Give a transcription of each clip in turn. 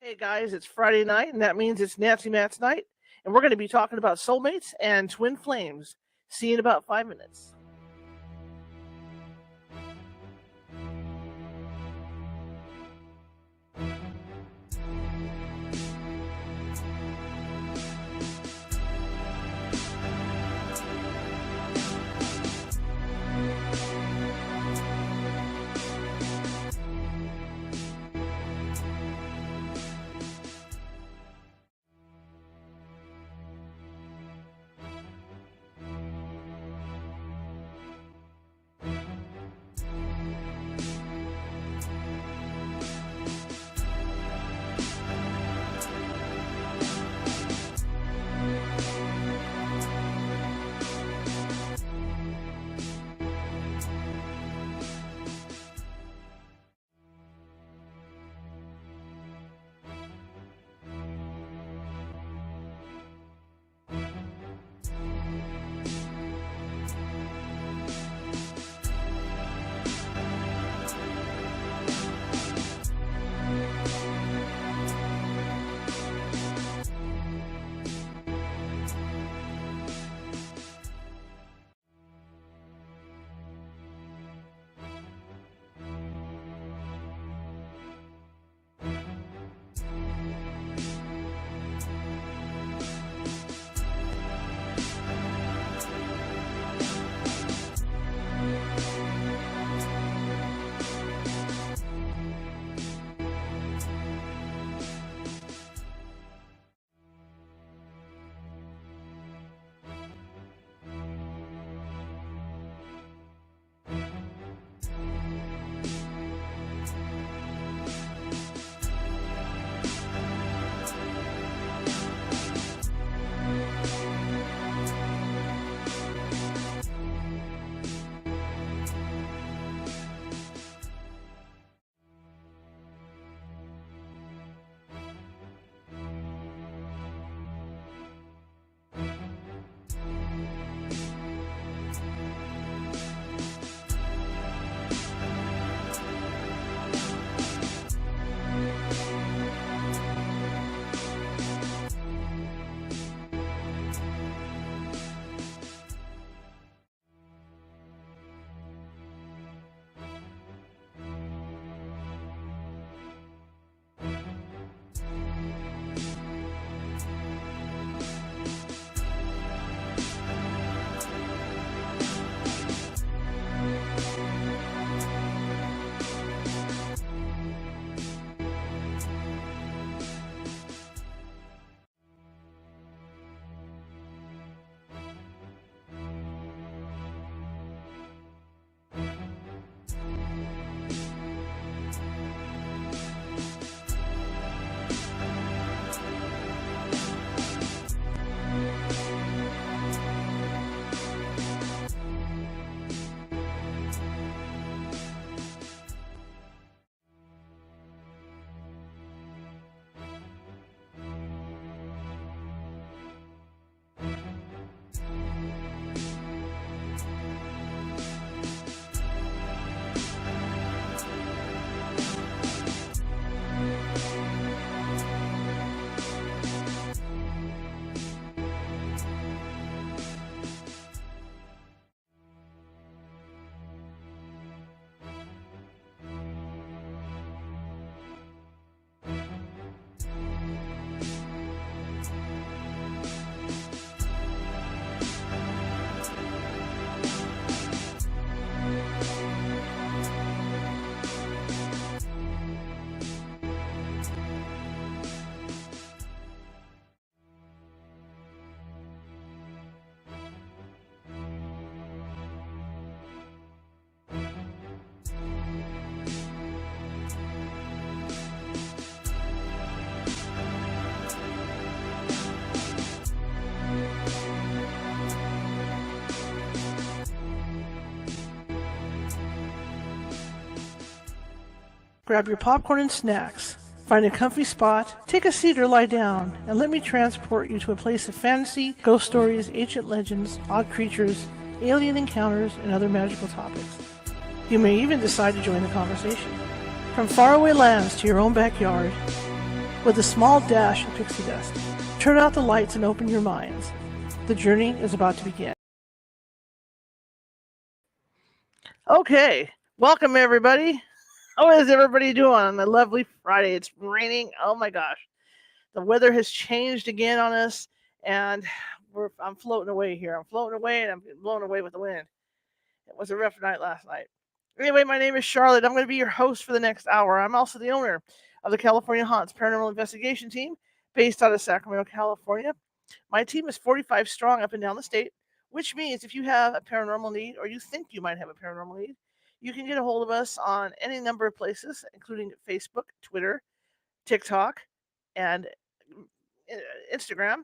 Hey guys, it's Friday night, and that means it's Nancy Matt's night, and we're going to be talking about soulmates and twin flames. See you in about 5 minutes. Grab your popcorn and snacks. Find a comfy spot, take a seat or lie down, and let me transport you to a place of fantasy, ghost stories, ancient legends, odd creatures, alien encounters, and other magical topics. You may even decide to join the conversation. From faraway lands to your own backyard, with a small dash of pixie dust. Turn out the lights and open your minds. The journey is about to begin. Okay, welcome everybody. How is everybody doing on a lovely Friday? It's raining. Oh my gosh. The weather has changed again on us, and I'm floating away here. I'm floating away, and I'm getting blown away with the wind. It was a rough night last night. Anyway, my name is Charlotte. I'm going to be your host for the next hour. I'm also the owner of the California Haunts Paranormal Investigation Team, based out of Sacramento, California. My team is 45 strong up and down the state, which means if you have a paranormal need or you think you might have a paranormal need, you can get a hold of us on any number of places, including Facebook, Twitter, TikTok, and Instagram,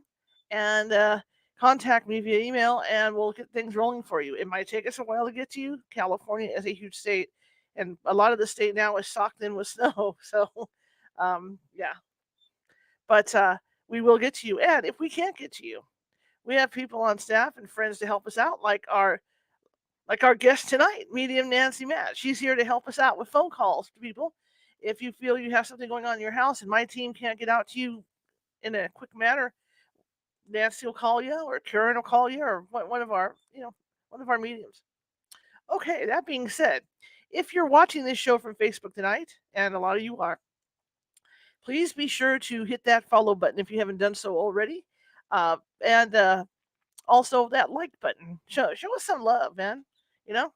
and contact me via email, and we'll get things rolling for you. It might take us a while to get to you. California is a huge state, and a lot of the state now is socked in with snow. So, yeah, but we will get to you. And if we can't get to you, we have people on staff and friends to help us out, like our guest tonight, medium Nancy Matz. She's here to help us out with phone calls to people. If you feel you have something going on in your house and my team can't get out to you in a quick manner, Nancy will call you, or Karen will call you, or one of our mediums. Okay, that being said, if you're watching this show from Facebook tonight, and a lot of you are, please be sure to hit that follow button if you haven't done so already, and also that like button. Show us some love, man. You know,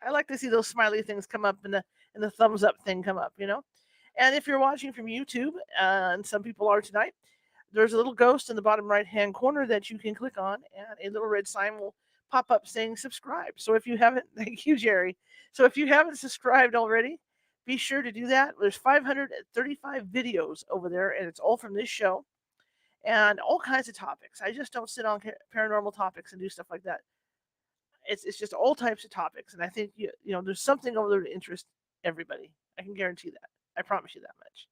I like to see those smiley things come up, and the thumbs up thing come up. And if you're watching from YouTube, and some people are tonight, there's a little ghost in the bottom right hand corner that you can click on, and a little red sign will pop up saying subscribe. So if you haven't, thank you, Jerry. So if you haven't subscribed already, be sure to do that. There's 535 videos over there, and it's all from this show and all kinds of topics. I just don't sit on paranormal topics and do stuff like that. It's just all types of topics, and I think there's something over there to interest everybody. I can guarantee that. I promise you that much.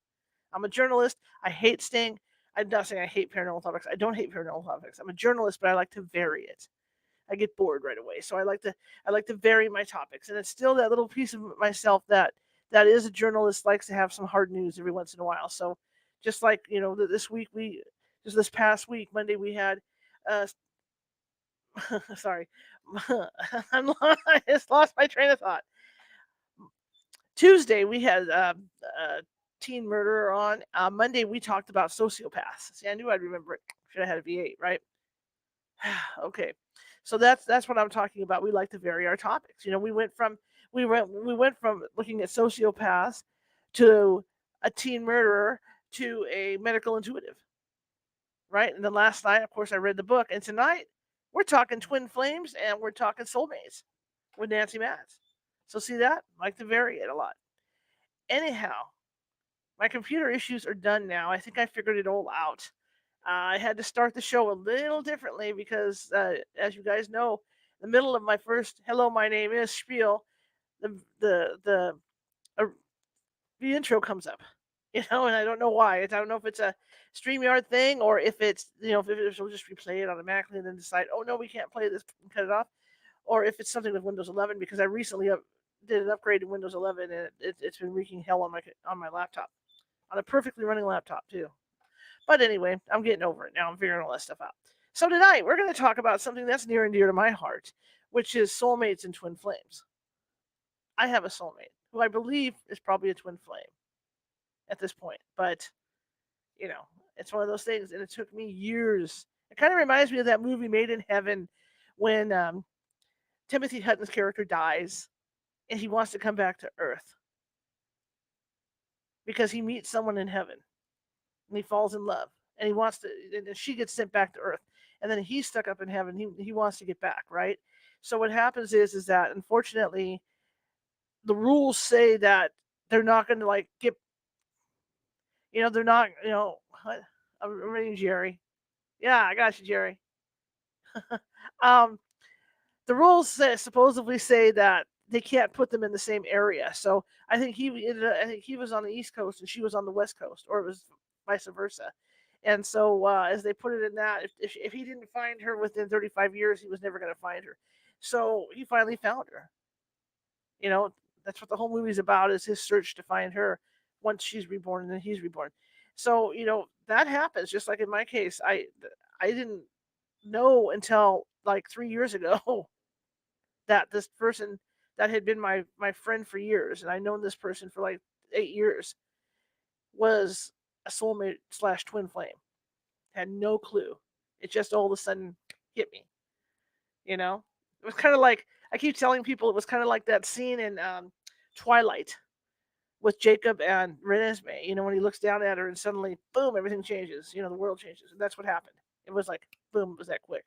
I'm a journalist. I hate staying. I'm not saying I hate paranormal topics. I don't hate paranormal topics. I'm a journalist, but I like to vary it. I get bored right away, so I like to vary my topics, and it's still that little piece of myself that is a journalist, likes to have some hard news every once in a while. So just like this past week, Monday, we had uh sorry, I just lost my train of thought. Tuesday we had teen murderer on. Monday we talked about sociopaths. See, I knew I'd remember it. Should have had a V8, right? Okay, so that's what I'm talking about. We like to vary our topics. We went from looking at sociopaths to a teen murderer to a medical intuitive, right? And then last night, of course, I read the book, and tonight we're talking twin flames and we're talking soulmates with Nancy Matz. So see that? I like to vary it a lot. Anyhow, my computer issues are done now. I think I figured it all out. I had to start the show a little differently because, as you guys know, in the middle of my first "Hello, my name is" spiel, uh, the intro comes up, and I don't know why. I don't know if it's a StreamYard thing or if if it'll just replay it automatically and then decide, oh no, we can't play this and cut it off, or if it's something with Windows 11, because I recently did an upgrade to Windows 11, and it's been wreaking hell on my laptop, on a perfectly running laptop too. But anyway, I'm getting over it now. I'm figuring all that stuff out. So tonight we're going to talk about something that's near and dear to my heart, which is soulmates and twin flames. I have a soulmate who I believe is probably a twin flame at this point, but you know, it's one of those things, and it took me years. It kind of reminds me of that movie Made in Heaven, when Timothy Hutton's character dies and he wants to come back to Earth because he meets someone in heaven and he falls in love, and and she gets sent back to Earth, and then he's stuck up in heaven. He wants to get back, right? So what happens is that, unfortunately, the rules say that they're not going to get, they're not, what? I'm reading Jerry. Yeah, I got you, Jerry. um, the rules supposedly say that they can't put them in the same area. So I think I think he was on the East Coast and she was on the West Coast, or it was vice versa. And so, as they put it in that, if he didn't find her within 35 years, he was never going to find her. So he finally found her. You know, that's what the whole movie's about, is his search to find her once she's reborn and then he's reborn. So, that happens just like in my case. I didn't know until like 3 years ago that this person that had been my friend for years, and I known this person for like 8 years, was a soulmate slash twin flame. Had no clue. It just all of a sudden hit me. You know, it was kind of like, I keep telling people, it was kind of like that scene in Twilight with Jacob and Renesmee. When he looks down at her and suddenly, boom, everything changes. The world changes, and that's what happened. It was like, boom, it was that quick.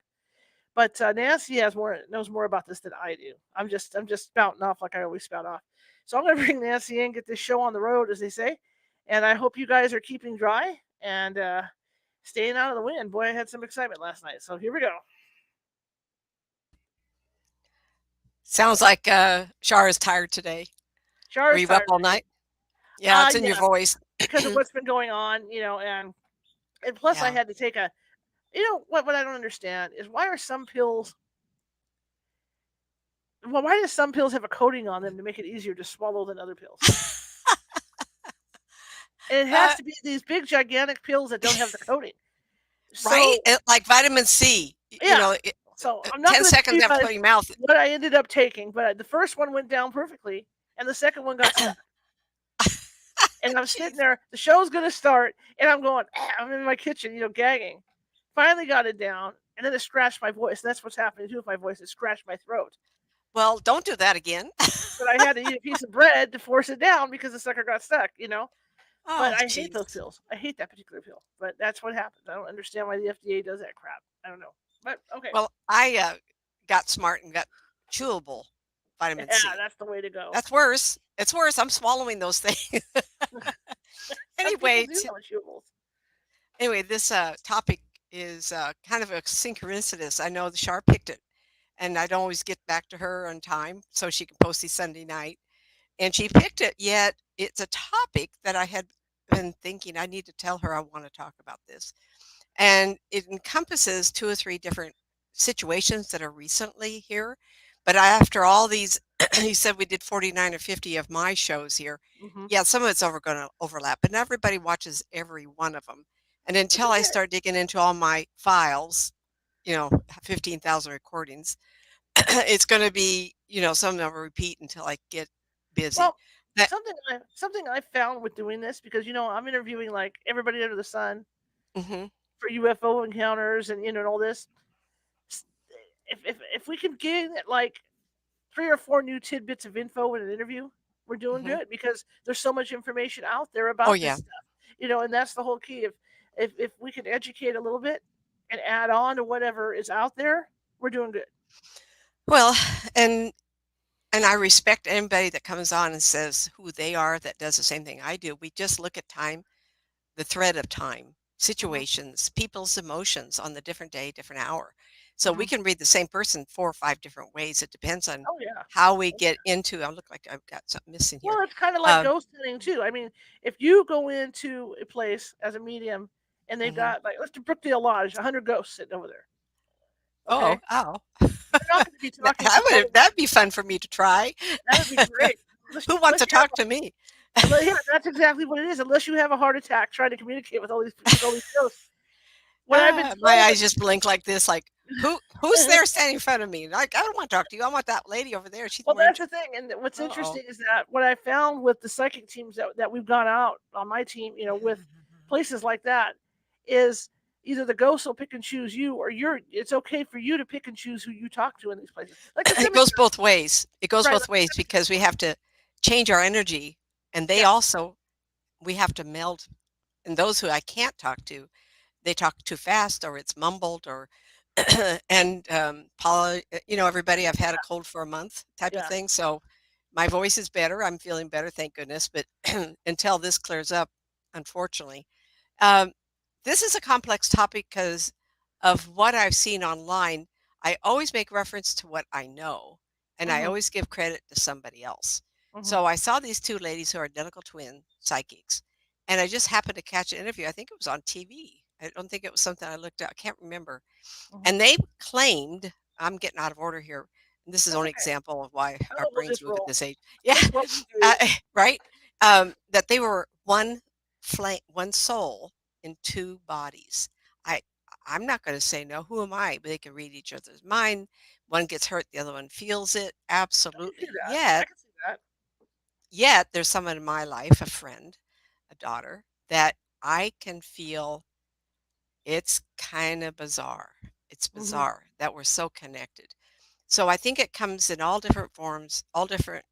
But Nancy knows more about this than I do. I'm just spouting off like I always spout off. So I'm going to bring Nancy in, get this show on the road, as they say, and I hope you guys are keeping dry and staying out of the wind. Boy, I had some excitement last night. So here we go. Sounds like Shar is tired today. Were Char's you up tired all today. night? Yeah, it's in your Yeah, voice. because of what's been going on, and plus I Yeah. had to take a. What I don't understand is, why are some pills. Well, why do some pills have a coating on them to make it easier to swallow than other pills? And it has Uh, to be these big gigantic pills that don't have the coating. right? So Like vitamin C. yeah. So I'm not 10 going to tell seconds you after guys putting your mouth. what I ended up taking, but the first one went down perfectly, and the second one got stuck. And I'm sitting Jeez. there. The show's going to start, and I'm going. I'm in my kitchen, gagging. Finally got it down, and then it scratched my voice. That's what's happening too with my voice. It scratched my throat. Well, don't do that again. But I had to eat a piece of bread to force it down because the sucker got stuck. But Oh, I hate those jeez. pills. I hate that particular pill. But that's what happens. I don't understand why the FDA does that crap. I don't know. But okay. Well, I got smart and got chewable vitamin Yeah, C. that's the way to go. That's worse. It's worse. I'm swallowing those things. Some people anyway, do have chewables. this topic is kind of a synchronicitous. I know the Shar picked it, and I don't always get back to her on time so she can post these Sunday night. And she picked it, yet it's a topic that I had been thinking I need to tell her I want to talk about this. And it encompasses two or three different situations that are recently here. But after all these, you said we did 49 or 50 of my shows here. Hmm. Yeah, some of it's over going to overlap, but not everybody watches every one of them. And It's until I okay. start digging into all my files, 15,000 recordings, it's going to be, some of them will repeat until I get busy. Well, That, something I found with doing this, because I'm interviewing like everybody under the sun mhm. for UFO encounters and and all this. If we can get like 3 or 4 new tidbits of info in an interview, we're doing Mhm. good, because there's so much information out there Oh, about this yeah. stuff. And that's the whole key. If we can educate a little bit and add on to whatever is out there, we're doing good. Well, and I respect anybody that comes on and says who they are that does the same thing I do. We just look at time, the thread of time, Hmm. situations, people's emotions on the different day, different hour. So we Hmm. can read the same person 4 or 5 different ways. It depends on Oh yeah. how we Oh, get into. I look like I've got something missing here. well, it's kind of like Um, ghost hunting too. I mean, if you go into a place as a medium and they've mhm. got, like, let's do Brookdale Lodge, 100 ghosts sitting over there. Oh, Okay, oh. you're not going to be talking to all of them. That'd be fun for me to try. That would be great. Unless, Who wants unless to you have talk to me? yeah, that's exactly what it is. Unless you have a heart attack trying to communicate with all these ghosts. What I've been My told, eyes just blink like this, like who's there standing in front of me? Like I don't want to talk to you. I want that lady over there. She's well, more that's interesting. the thing. And what's Uh-oh. interesting is that what I found with the psychic teams that we've gone out on my team, with places like that, is either the ghosts will pick and choose you, or it's okay for you to pick and choose who you talk to in these places, like the It goes cemetery, both ways. It goes right? both Like ways the cemetery. because we have to change our energy, and they Yeah. also we have to meld. And those who I can't talk to, they talk too fast, or it's mumbled, or and Paula, everybody. I've had a cold for a month, type of Yeah. thing. So my voice is better. I'm feeling better, thank goodness. But until this clears up, unfortunately. Um, this is a complex topic because of what I've seen online. I always make reference to what I know, and I Mhm. always give credit to somebody else. Mhm. So I saw these two ladies who are identical twin psychics, and I just happened to catch an interview. I think it was on TV. I don't think it was something I looked at. I can't remember. Mhm. And they claimed, I'm getting out of order here. And this is That's only okay. example of why our Oh, we'll brains just move at roll. this age. Yeah, It's what we do. right. That they were one one soul in two bodies. I I'm not going to say no. Who am I? But they can read each other's mind. One gets hurt, the other one feels it. I can see Absolutely. that. I Yet, can see that. yet there's someone in my life, a friend, a daughter, that I can feel it's kind of bizarre. It's Hmm. bizarre that we're so connected. So I think it comes in all different forms, all different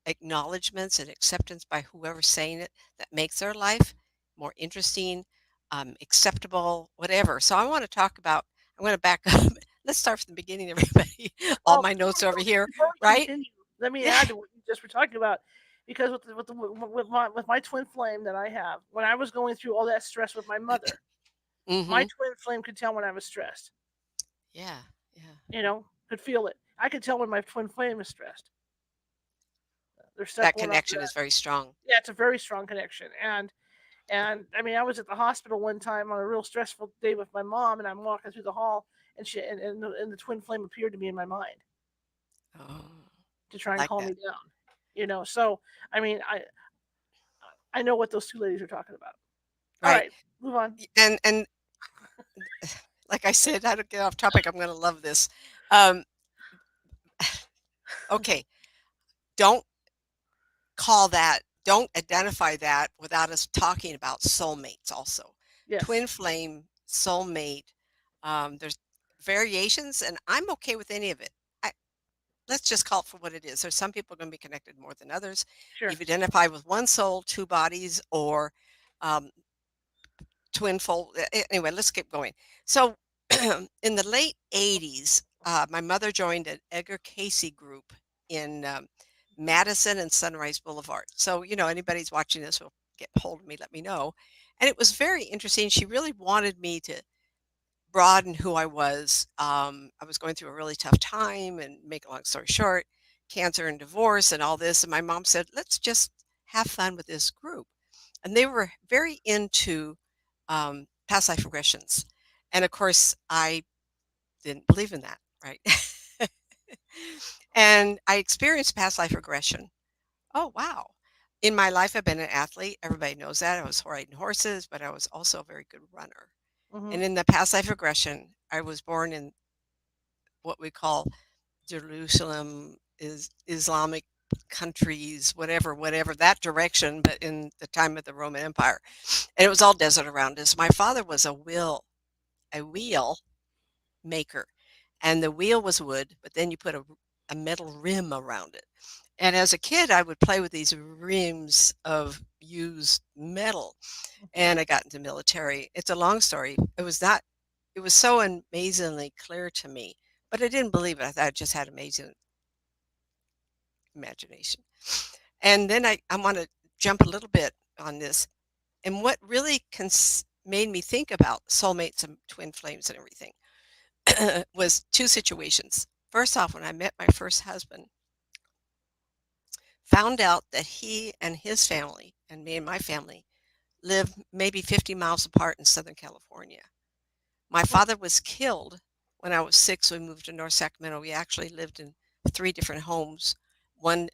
acknowledgments and acceptance by whoever's saying it that makes their life more interesting, acceptable, whatever. So I want to talk about, I'm going to back up. Let's start from the beginning, everybody. All Well, my notes over here, before we right? continue, let me Yeah. add to what you just were talking about, because with my twin flame that I have, when I was going through all that stress with my mother, my Hmm. twin flame could tell when I was stressed. Yeah. Yeah. Could feel it. I could tell when my twin flame is stressed. There's stuff That going on with connection is that. very strong. Yeah, it's a very strong connection. And I mean, I was at the hospital one time on a real stressful day with my mom, and I'm walking through the hall, and the twin flame appeared to me in my mind Oh, to try and like calm that. me down. So I mean, I know what those two ladies are talking about. All Right. right, move on. And like I said, I don't get off topic. I'm going to love this. Um, okay. Don't don't identify that without us talking about soulmates also. Yes, Twin flame, soulmate, there's variations, and I'm okay with any of it. I, let's just call it for what it is. There's some people going to be connected more than others. sure. You've identified with one soul, two bodies, or um, twin fold. Anyway, let's keep going. So, in the late '80s, my mother joined an Edgar Casey group in Madison and Sunrise Boulevard. So, anybody's watching this will get hold of me, let me know. And it was very interesting. She really wanted me to broaden who I was. I was going through a really tough time, and make a long story short, cancer and divorce and all this. And my mom said, let's just have fun with this group. And they were very into past life regressions. And of course, I didn't believe in that, right? And I experienced past life regression. Oh, wow. In my life, I've been an athlete. Everybody knows that. I was riding horses, but I was also a very good runner. Hmm. And in the past life regression, I was born in what we call Jerusalem, is Islamic countries, whatever, that direction, but in the time of the Roman Empire. And it was all desert around us. My father was a wheel maker, and the wheel was wood, but then you put a metal rim around it. And as a kid, I would play with these rims of used metal, and I got into military. It's a long story. It was so amazingly clear to me, but I didn't believe it. I thought I just had amazing imagination. And then I want to jump a little bit on this. And what really made me think about soulmates and twin flames and everything was two situations. First off, when I met my first husband, found out that he and his family and me and my family live maybe 50 miles apart in Southern California. My father was killed when I was 6. We moved to North Sacramento. We actually lived in 3 different homes, one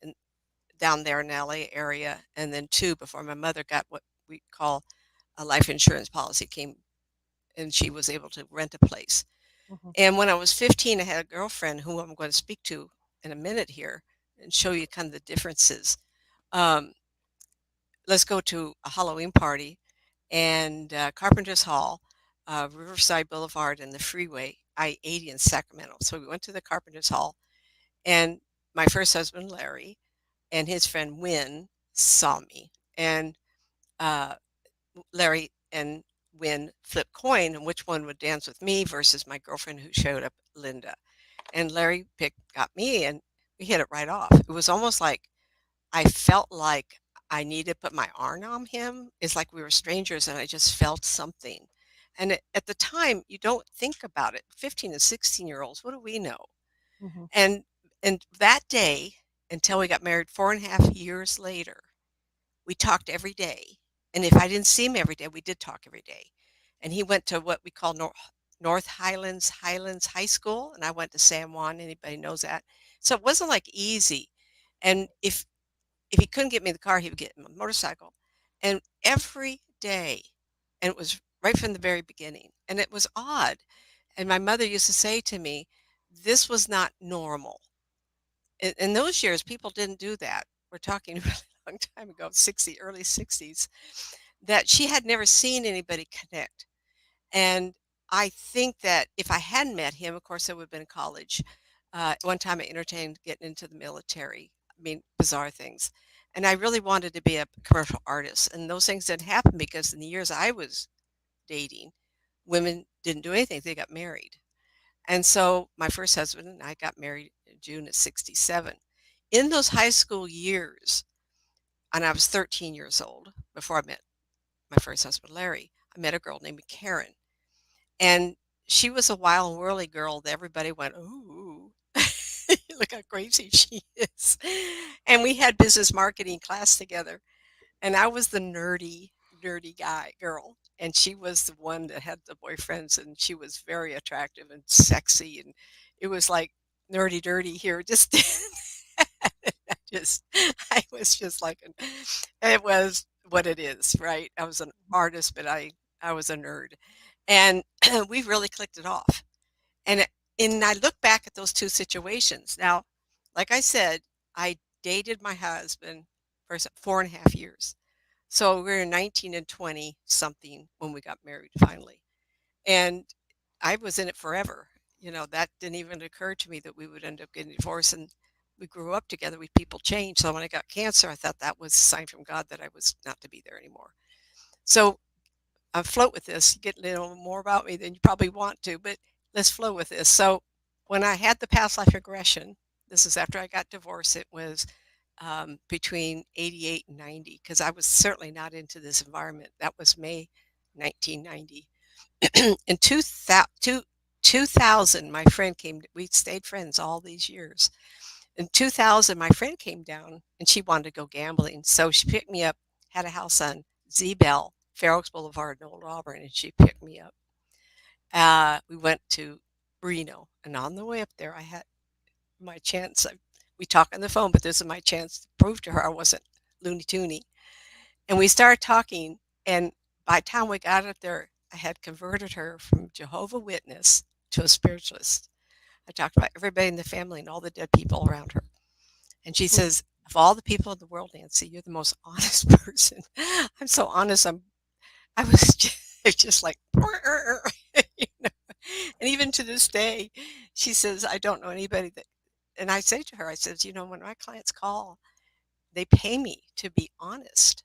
down there in the LA area, and then 2 before my mother got what we call a life insurance policy came, and she was able to rent a place. Hmm. And when I was 15, I had a girlfriend who I'm going to speak to in a minute here and show you kind of the differences. Um, let's go to a Halloween party and Carpenter's Hall, Riverside Boulevard, and the freeway, I-80 in Sacramento. So we went to the Carpenter's Hall, and my first husband, Larry, and his friend Wynn saw me. And uh, Larry and Wynn flipped coin on which one would dance with me versus my girlfriend who showed up, Linda. And Larry got me, and we hit it right off. It was almost like I felt like I needed to put my arm on him. It's like we were strangers, and I just felt something. And at the time, you don't think about it. 15 and 16-year-olds, what do we know? Hmm. And that day, until we got married 4.5 years later, we talked every day. And if I didn't see him every day, we did talk every day. And he went to what we call North Highlands High School, and I went to San Juan. Anybody knows that? So it wasn't like easy. And if he couldn't get me the car, he would get my motorcycle. and every day, and it was right from the very beginning, and it was odd. And my mother used to say to me, this was not normal. In those years, people didn't do that. We're talking a really long time ago, 60, early 60s, that she had never seen anybody connect. And I think that if I hadn't met him, of course, I would have been in college. One time I entertained getting into the military. I mean, bizarre things. And I really wanted to be a commercial artist. And those things didn't happen because in the years I was dating, women didn't do anything. They got married. And so my first husband and I got married in June of 67. In those high school years, and I was 13 years old before I met my first husband, Larry, I met a girl named Karen. And she was a wild and whirly girl that everybody went, "Ooh, look how crazy she is." And we had business marketing class together. And I was the nerdy girl. And she was the one that had the boyfriends, and she was very attractive and sexy. And it was like nerdy dirty here. Just I just I was just like it was what it is, right? I was an artist, but I was a nerd. And we really clicked it off. And and I look back at those two situations. Now, like I said, I dated my husband for 4.5 years. So we were 19 and 20 something when we got married finally. And I was in it forever. That didn't even occur to me that we would end up getting divorced. And we grew up together. People change. So when I got cancer, I thought that was a sign from God that I was not to be there anymore. So I float with this. You get a little more about me than you probably want to, but let's flow with this. So when I had the past life regression, this is after I got divorced. It was between 88 and 90 because I was certainly not into this environment. That was May 1990. In 2000, my friend came. We stayed friends all these years. In 2000, my friend came down and she wanted to go gambling. So she picked me up, had a house on Z-Bell, Fair Oaks Boulevard in Old Auburn, and she picked me up. We went to Reno, and on the way up there, I had my chance. We talked on the phone, but this is my chance to prove to her I wasn't loony toony. And we started talking, and by the time we got up there, I had converted her from Jehovah Witness to a spiritualist. I talked about everybody in the family and all the dead people around her. And she Mm. says, "Of all the people in the world, Nancy, you're the most honest person." I'm so honest. I was just like, you know. And even to this day, she says, "I don't know anybody that." And I say to her, I says, when my clients call, they pay me to be honest.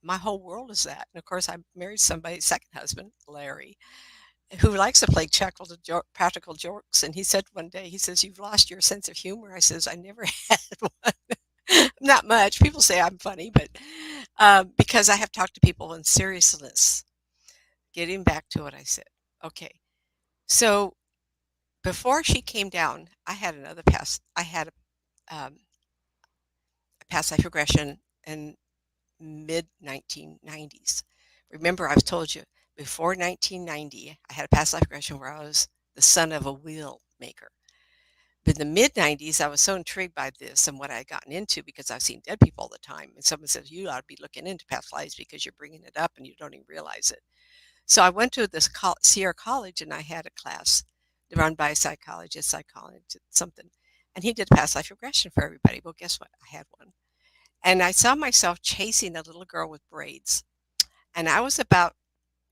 My whole world is that. And of course, I married somebody, second husband, Larry, who likes to play practical jokes. And he said one day, he says, "You've lost your sense of humor." I says, "I never had one." Not much. People say I'm funny, but because I have talked to people in seriousness. Getting back to what I said. Okay. So before she came down, I had another past. I had a past life regression in mid 1990s. Remember, I've told you before 1990, I had a past life regression where I was the son of a wheel maker. But in the mid 90s, I was so intrigued by this and what I had gotten into because I've seen dead people all the time. And someone says, "You ought to be looking into past lives because you're bringing it up and you don't even realize it." So I went to this Sierra College and I had a class run by a psychologist, something. And he did past life regression for everybody. Well, guess what? I had one. And I saw myself chasing a little girl with braids. And I was about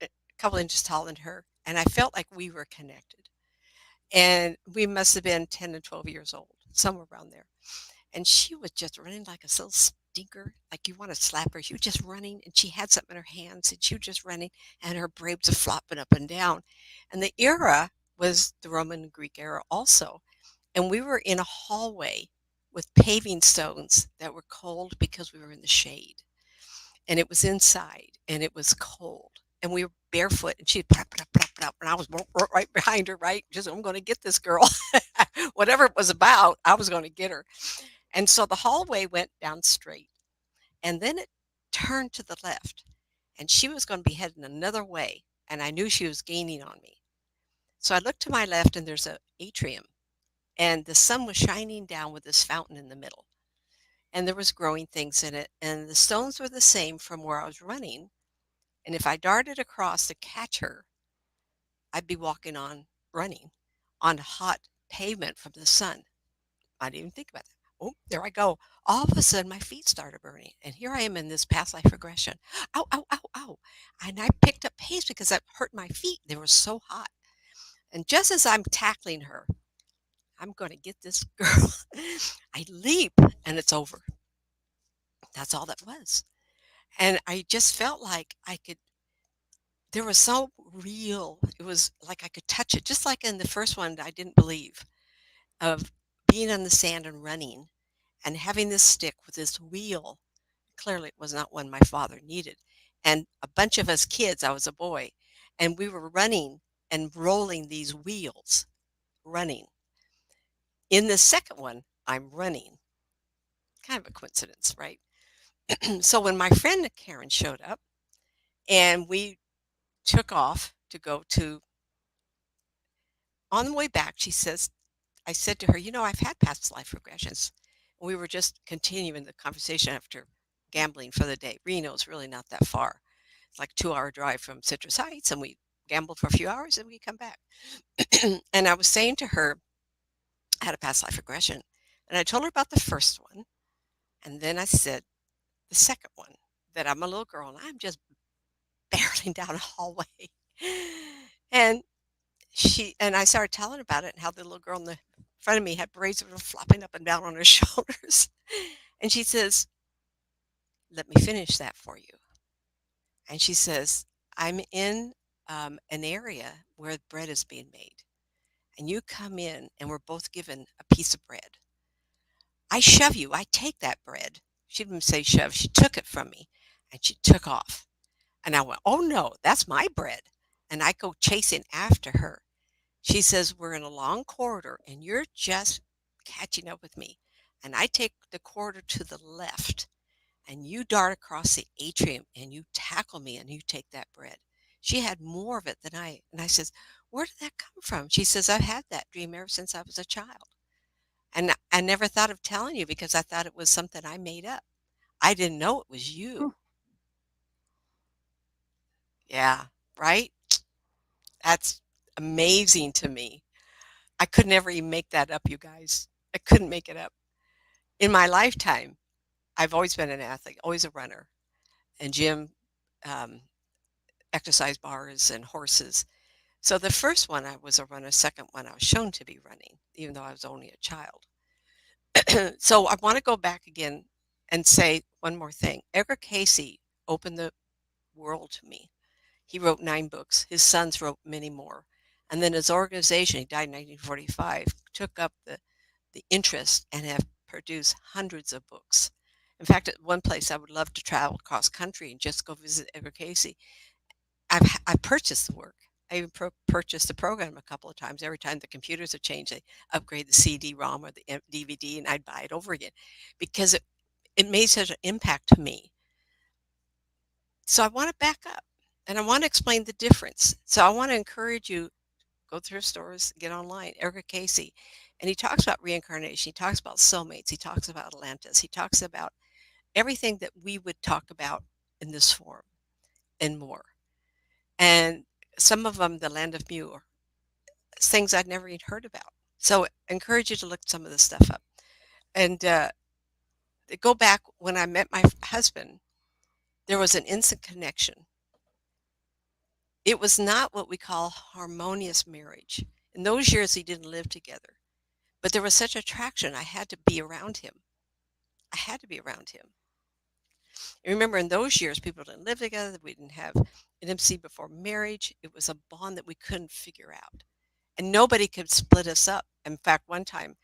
a couple inches taller than her. And I felt like we were connected. And we must have been 10 and 12 years old, somewhere around there. And she was just running like a little stinker, like you want to slap her. She was just running, and she had something in her hands, and she was just running, and her braids were flopping up and down. And the era was the Roman and Greek era also. And we were in a hallway with paving stones that were cold because we were in the shade. And it was inside, and it was cold. And we were barefoot, and she plop, plop, plop, plop, and I was right behind her, right? Just, I'm going to get this girl. Whatever it was about, I was going to get her. And so the hallway went down straight, and then it turned to the left, and she was going to be heading another way, and I knew she was gaining on me. So I looked to my left, and there's a atrium, and the sun was shining down with this fountain in the middle. and there was growing things in it, and the stones were the same from where I was running. And if I darted across to catch her, I'd be walking on running on hot pavement from the sun. I didn't even think about that. Oh, there I go. All of a sudden, my feet started burning. And here I am in this past life regression. Ow, ow, ow, ow. And I picked up pace because that hurt my feet. They were so hot. And just as I'm tackling her, I'm going to get this girl. I leap and it's over. That's all that was. And I just felt like I could, there was so real. It was like I could touch it. Just like in the first one, I didn't believe of being on the sand and running and having this stick with this wheel. Clearly, it was not one my father needed. And a bunch of us kids, I was a boy, and we were running and rolling these wheels, running. In the second one, I'm running. Kind of a coincidence, right? So when my friend Karen showed up and we took off to go to, on the way back, she says, I said to her, I've had past life regressions. And we were just continuing the conversation after gambling for the day. Reno's really not that far. It's like a 2-hour drive from Citrus Heights, and we gambled for a few hours and we come back. And I was saying to her, I had a past life regression. And I told her about the first one. And then I said the second one, that I'm a little girl and I'm just barreling down a hallway. And I started telling her about it and how the little girl in the front of me had braids that were flopping up and down on her shoulders. And she says, let me finish that for you. And she says, I'm in an area where bread is being made. And you come in and we're both given a piece of bread. I shove you. I take that bread. She didn't say shove. She took it from me and she took off. And I went, oh no, that's my bread. And I go chasing after her. She says, we're in a long corridor and you're just catching up with me. And I take the corridor to the left and you dart across the atrium and you tackle me and you take that bread. She had more of it than I. And I says, where did that come from? She says, I've had that dream ever since I was a child. And I never thought of telling you because I thought it was something I made up. I didn't know it was Hmm. you. Yeah, right? That's amazing to me. I could never even make that up, you guys. I couldn't make it up. In my lifetime, I've always been an athlete, always a runner, and gym, um, exercise bars, and horses. So the first one I was a runner, second one I was shown to be running, even though I was only a child. So I want to go back again and say one more thing. Edgar Casey opened the world to me. He wrote 9 books. His sons wrote many more. And then his organization, he died in 1945, took up the interest and have produced hundreds of books. In fact, at one place I would love to travel cross country and just go visit Edgar Casey. I've purchased the work. I even purchased the program a couple of times. Every time the computers have changed, they upgrade the CD-ROM or the DVD, and I'd buy it over again because it made such an impact to me. So I want to back up and I want to explain the difference. So I want to encourage you, go through stores, get online, Edgar Casey. And he talks about reincarnation. He talks about soulmates. He talks about Atlantis. He talks about everything that we would talk about in this forum and more. And some of them, the land of Muir, things I'd never even heard about. So I encourage you to look some of this stuff up. And go back when I met my husband, there was an instant connection. It was not what we call harmonious marriage. In those years, we didn't live together. But there was such attraction, I had to be around him. I had to be around him. And remember, in those years, people didn't live together. We didn't have intimacy before marriage. It was a bond that we couldn't figure out. And nobody could split us up. In fact, one time,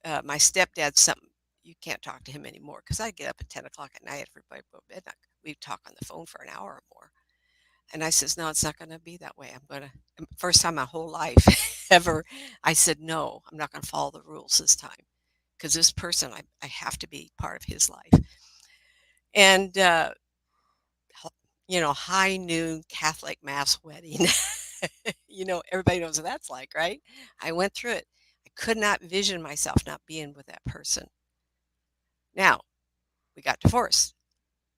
my stepdad, something, you can't talk to him anymore because I'd get up at 10 o'clock at night, everybody go to bed. We'd talk on the phone for an hour or more. And I says, no, it's not going to be that way. I'm going to, first time my whole life ever, I said, no, I'm not going to follow the rules this time because this person, I have to be part of his life. And, high noon Catholic mass wedding. Everybody knows what that's like, right? I went through it. I could not vision myself not being with that person. Now, We got divorced.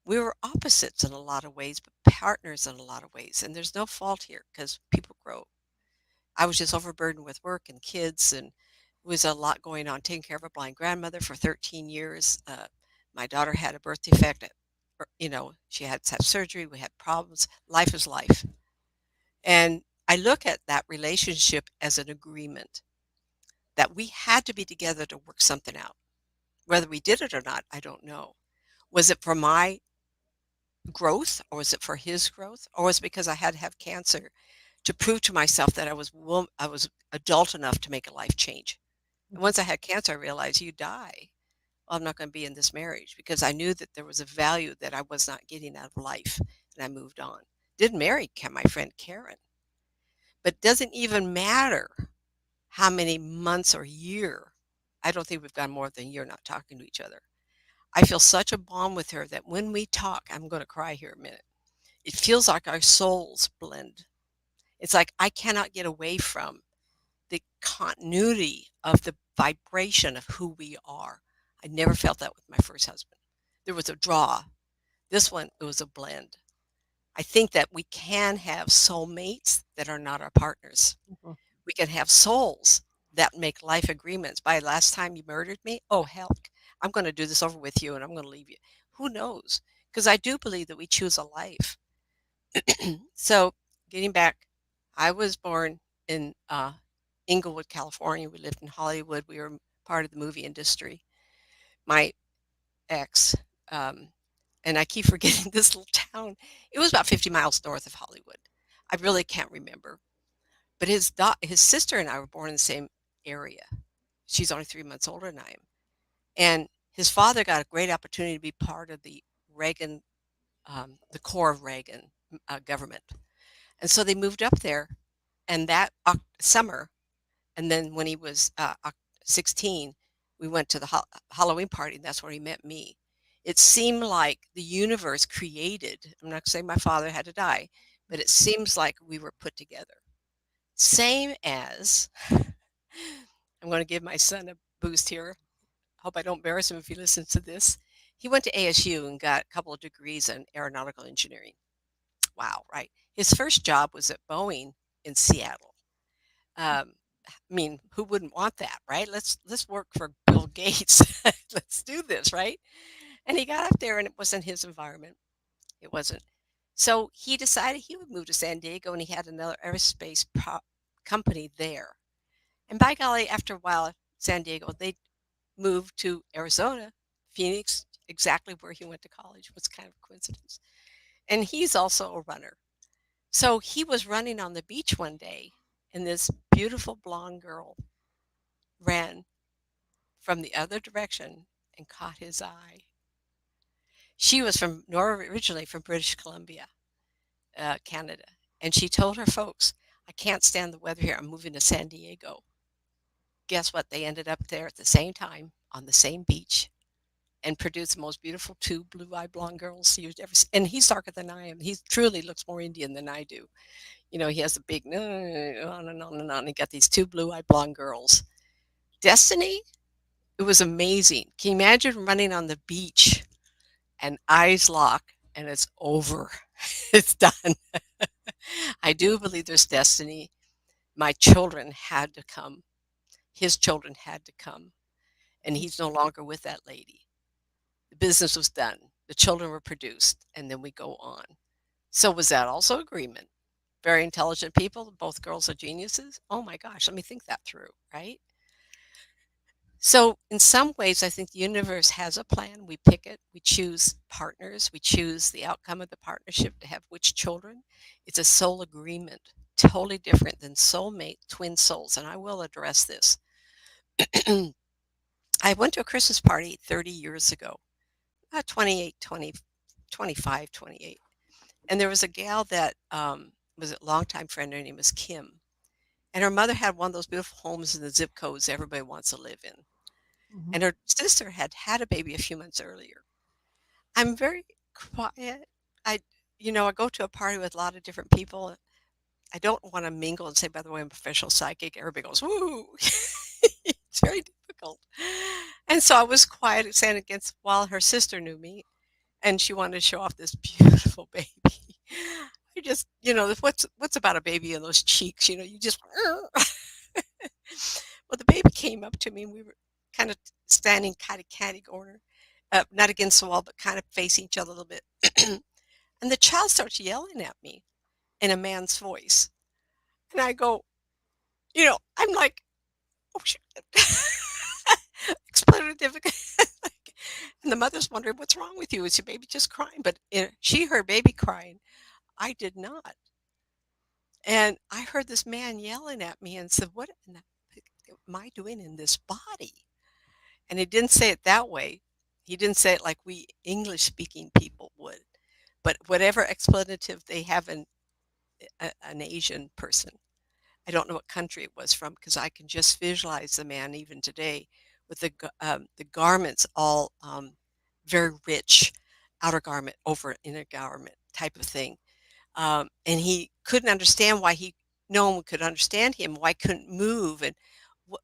We were opposites in a lot of ways, but partners in a lot of ways. And there's no fault here because people grow. I was just overburdened with work and kids, and it was a lot going on. Taking care of a blind grandmother for 13 years. My daughter had a birth defect. She had to have surgery. We had problems. Life is life. And I look at that relationship as an agreement that we had to be together to work something out. Whether we did it or not, I don't know. Was it for my growth, or was it for his growth, or was it because I had to have cancer to prove to myself that I was adult enough to make a life change? And once I had cancer, I realized you die. Well, I'm not going to be in this marriage because I knew that there was a value that I was not getting out of life, and I moved on. Didn't marry my friend Karen, but it doesn't even matter how many months or year. I don't think we've gone more than a year not talking to each other. I feel such a bond with her that when we talk, I'm going to cry here a minute. It feels like our souls blend. It's like I cannot get away from the continuity of the vibration of who we are. I never felt that with my first husband. There was a draw. This one, it was a blend. I think that we can have soulmates that are not our partners. Mhm. We can have souls that make life agreements. By last time you murdered me, oh, hell, I'm going to do this over with you and I'm going to leave you. Who knows? Because I do believe that we choose a life. So, getting back, I was born in Inglewood, California. We lived in Hollywood. We were part of the movie industry. My ex, um, and I keep forgetting this little town. It was about 50 miles north of Hollywood. I really can't remember. But his sister and I were born in the same area. She's only 3 months older than I am. And his father got a great opportunity to be part of the Reagan, the core of Reagan government. And so they moved up there, and that summer, and then when he was 16, we went to the Halloween party, and that's where he met me. It seemed like the universe created, I'm not saying my father had to die, but it seems like we were put together. Same as, I'm going to give my son a boost here. Hope I don't embarrass him if he listens to this. He went to ASU and got a couple of degrees in aeronautical engineering. Wow, right? His first job was at Boeing in Seattle. I mean, who wouldn't want that, right? Let's work for Bill Gates. Let's do this, right? And he got up there, and it wasn't his environment. It wasn't. So he decided he would move to San Diego, and he had another aerospace company there. And by golly, after a while, San Diego, they moved to Arizona, Phoenix, exactly where he went to college. Was kind of a coincidence. And he's also a runner. So he was running on the beach one day, and this beautiful blonde girl ran from the other direction and caught his eye. She was originally from British Columbia, Canada, and she told her folks, "I can't stand the weather here. I'm moving to San Diego." Guess what? They ended up there at the same time on the same beach and produced the most beautiful two blue-eyed blonde girls you've ever seen. And he's darker than I am. He truly looks more Indian than I do. He has a big on and on and on. He got these two blue-eyed blonde girls. Destiny, it was amazing. Can you imagine running on the beach and eyes lock and it's over? It's done. I do believe there's destiny. My children had to come. His children had to come. And he's no longer with that lady. The business was done. The children were produced, and then we go on. So was that also agreement? Very intelligent people. Both girls are geniuses. Oh my gosh, let me think that through, right? So, in some ways, I think the universe has a plan. We pick it, we choose partners, we choose the outcome of the partnership to have which children. It's a soul agreement, totally different than soulmate, twin souls. And I will address this. I went to a Christmas party 30 years ago, 28, 20, 25, 28. And there was a gal that was a longtime friend. Her name was Kim. And her mother had one of those beautiful homes in the zip codes everybody wants to live in. Mhm. And her sister had had a baby a few months earlier. I'm very quiet. I, I go to a party with a lot of different people. I don't want to mingle and say, by the way, I'm a professional psychic. Everybody goes, woo. It's very difficult. difficult. And so I was quiet, standing against the wall. Her sister knew me, and she wanted to show off this beautiful baby. I just, what's about a baby in those cheeks? You just. Well, the baby came up to me, and we were kind of standing kind of catty corner, not against the wall, but kind of facing each other a little bit. And the child starts yelling at me in a man's voice, and I go, I'm like, oh shit. Expletive. And the mother's wondering, what's wrong with you? Is your baby just crying? But she heard baby crying. I did not. And I heard this man yelling at me and said, what in the heck am I doing in this body? And he didn't say it that way. He didn't say it like we English speaking people would. But whatever expletive they have in an Asian person, I don't know what country it was from because I can just visualize the man even today with the garments all very rich, outer garment over inner garment type of thing. And he couldn't understand why no one could understand him, why he couldn't move, and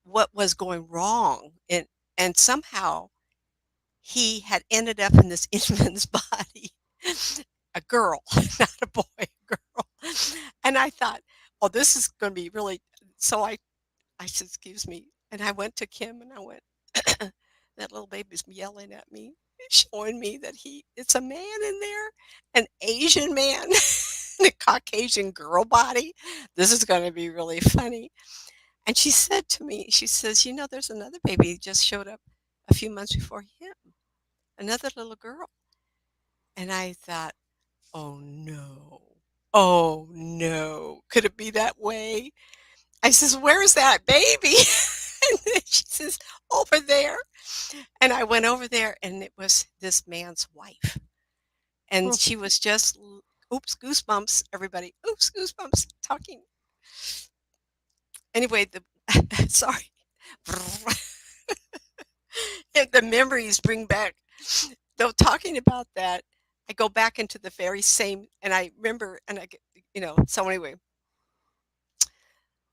what was going wrong. And somehow he had ended up in this infant's body, a girl, not a boy, a girl. And I thought, oh, this is going to be really. So I said, excuse me. And I went to Kim and I went, that little baby's yelling at me, showing me that it's a man in there, an Asian man in a Caucasian girl body. This is going to be really funny. And she said to me, she says, there's another baby just showed up a few months before him, another little girl. And I thought, oh no, oh no, could it be that way? I says, where's that baby? And then she says, over there. And I went over there and it was this man's wife. And she was just, oops, goosebumps, everybody. Oops, goosebumps, talking. Anyway, sorry. The memories bring back, though, talking about that, I go back into the very same, and I remember, and I get, so anyway,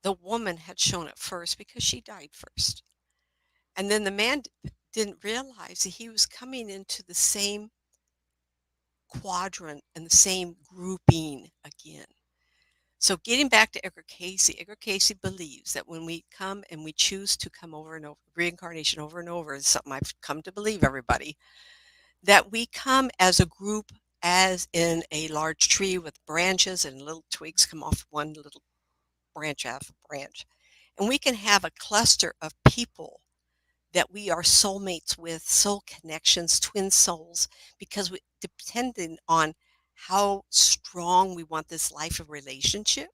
the woman had shown up first because she died first. And then the man didn't realize that he was coming into the same quadrant and the same grouping again. So getting back to Edgar Cayce believes that when we come and we choose to come over and over, reincarnation over and over is something I've come to believe, everybody, that we come as a group, as in a large tree with branches and little twigs come off one little branch off a branch. And we can have a cluster of people that we are soulmates with, soul connections, twin souls, because depending on how strong we want this life of relationship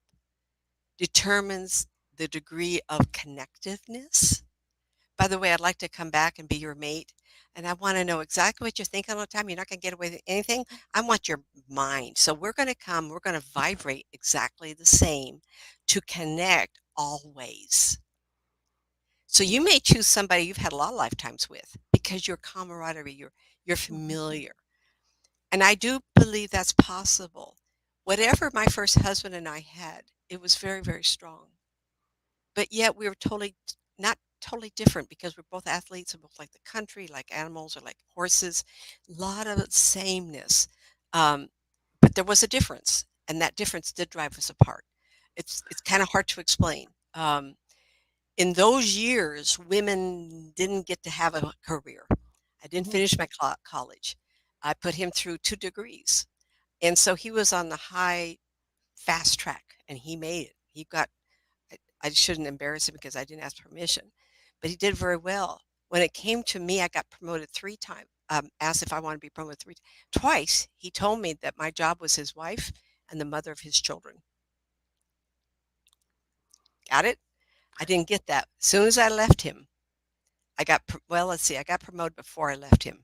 determines the degree of connectiveness. By the way, I'd like to come back and be your mate, and I want to know exactly what you're thinking all the time. You're not going to get away with anything. I want your mind. So we're going to vibrate exactly the same to connect always. So you may choose somebody you've had a lot of lifetimes with because you're camaraderie, you're familiar. And I do believe that's possible. Whatever my first husband and I had, it was very, very strong. But yet we were not totally different because we're both athletes and both like the country, like animals or like horses. A lot of sameness. But there was a difference, and that difference did drive us apart. It's kind of hard to explain. In those years, women didn't get to have a career. I didn't finish my college. I put him through 2 degrees. And so he was on the high fast track and he made it. I shouldn't embarrass him because I didn't ask permission, but he did very well. When it came to me, I got promoted 3 times. Asked if I wanted to be promoted twice. He told me that my job was his wife and the mother of his children. Got it? I didn't get that. As soon as I left him, I got promoted before I left him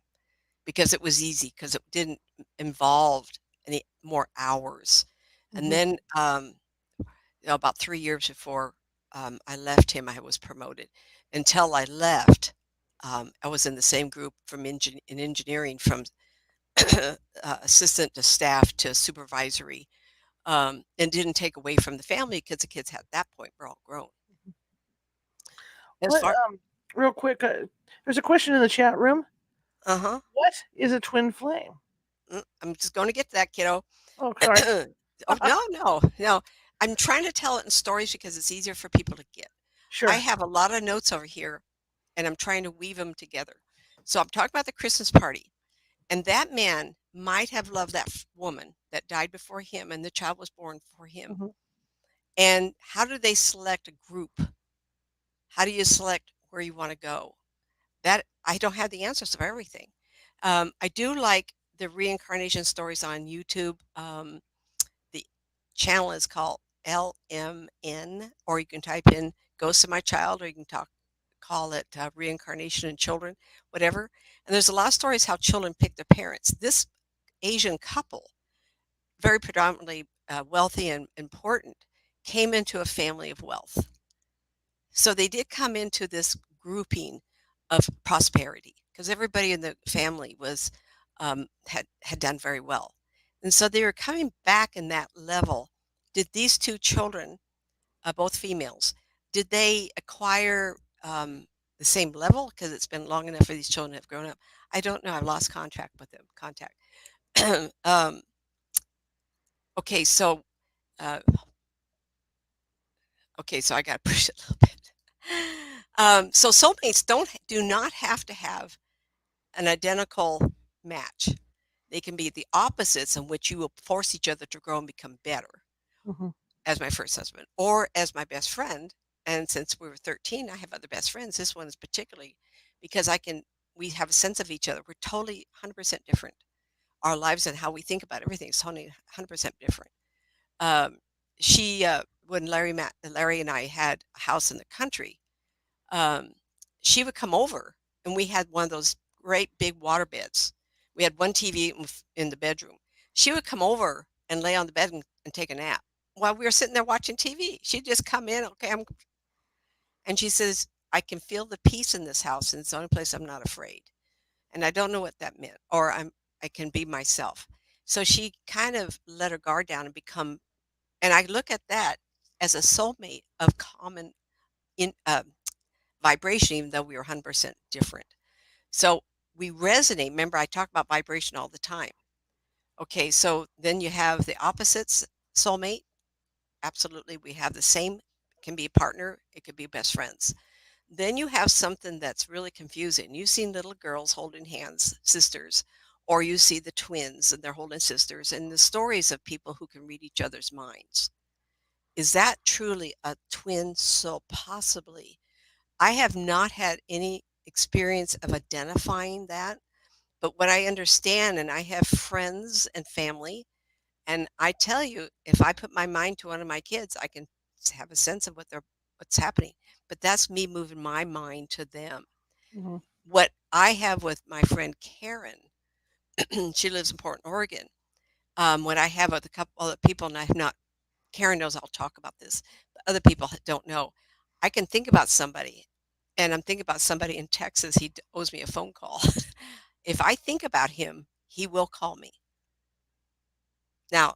because it was easy because it didn't involve any more hours. And then about 3 years before I left him, I was promoted. Until I left, I was in the same group in engineering, from assistant to staff to supervisory, and didn't take away from the family because the kids at that point were all grown. As What far Real quick, there's a question in the chat room. Uh-huh. What is a twin flame? I'm just going to get to that, kiddo. Oh, sorry. Oh, no, no, no. I'm trying to tell it in stories because it's easier for people to get. I Sure. have a lot of notes over here, and I'm trying to weave them together. So I'm talking about the Christmas party, and that man might have loved that woman that died before him, and the child was born for him. Hmm. And how do they select a group? How do you select where you want to go? That I don't have the answers for everything. I do like the reincarnation stories on YouTube. The channel is called LMN, or you can type in Ghost of My Child, or you can call it Reincarnation in Children, whatever. And there's a lot of stories how children pick their parents. This Asian couple, very predominantly wealthy and important, came into a family of wealth. So they did come into this grouping of prosperity because everybody in the family was had done very well, and so they were coming back in that level. Did these two children, both females, did they acquire the same level? Because it's been long enough for these children to have grown up. I don't know. I've lost contact with them. Contact. um, okay, so uh, okay, so I got to push it a little bit. So soulmates do not have to have an identical match. They can be the opposites in which you will force each other to grow and become better, Hmm. as my first husband or as my best friend. And since we were 13, I have other best friends. This one is particularly because we have a sense of each other. We're totally 100% different. Our lives and how we think about everything is totally 100% different. Um, when Larry and I had a house in the country, um, she would come over, and we had one of those great big water beds. We had one TV in the bedroom. She would come over and lay on the bed and take a nap while we were sitting there watching TV. She'd just come in, okay, and she says, I can feel the peace in this house, and it's the only place I'm not afraid. And I don't know what that meant, or I can be myself. So she kind of let her guard down and become, and I look at that as a soulmate of common in vibration, even though we were 100% different. So we resonate. Remember, I talk about vibration all the time. Okay, so then you have the opposites soulmate. Absolutely. We have the same, can be a partner, it could be best friends. Then you have something that's really confusing. You've seen little girls holding hands, sisters, or you see the twins and they're holding sisters, and the stories of people who can read each other's minds. Is that truly a twin soul? Possibly. I have not had any experience of identifying that, but what I understand, and I have friends and family, and I tell you, if I put my mind to one of my kids, I can have a sense of what's happening. But that's me moving my mind to them. Hmm. What I have with my friend Karen, she lives in Portland, Oregon. What I have with a couple other people, and I have not, Karen knows I'll talk about this, but other people don't know. I can think about somebody, and I'm thinking about somebody in Texas. He owes me a phone call. If I think about him, he will call me. Now,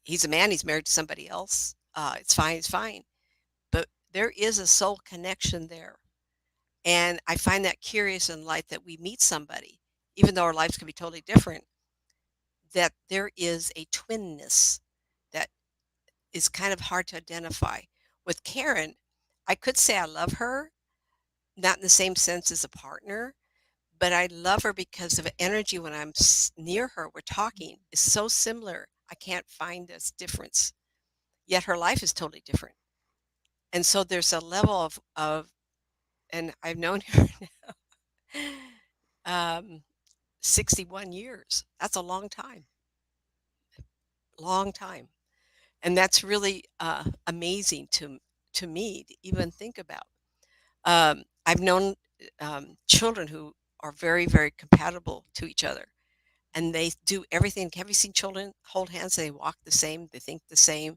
he's a man, he's married to somebody else. It's fine, it's fine. But there is a soul connection there. And I find that curious in life that we meet somebody, even though our lives can be totally different, that there is a twinness that is kind of hard to identify. With Karen, I could say I love her, not in the same sense as a partner, but I love her because of energy when I'm near her. We're talking is so similar. I can't find this difference. Yet her life is totally different. And so there's a level of and I've known her um, 61 years. That's a long time. And that's really amazing to me to even think about. I've known children who are very, very compatible to each other, and they do everything. Have you seen children hold hands? They walk the same, they think the same,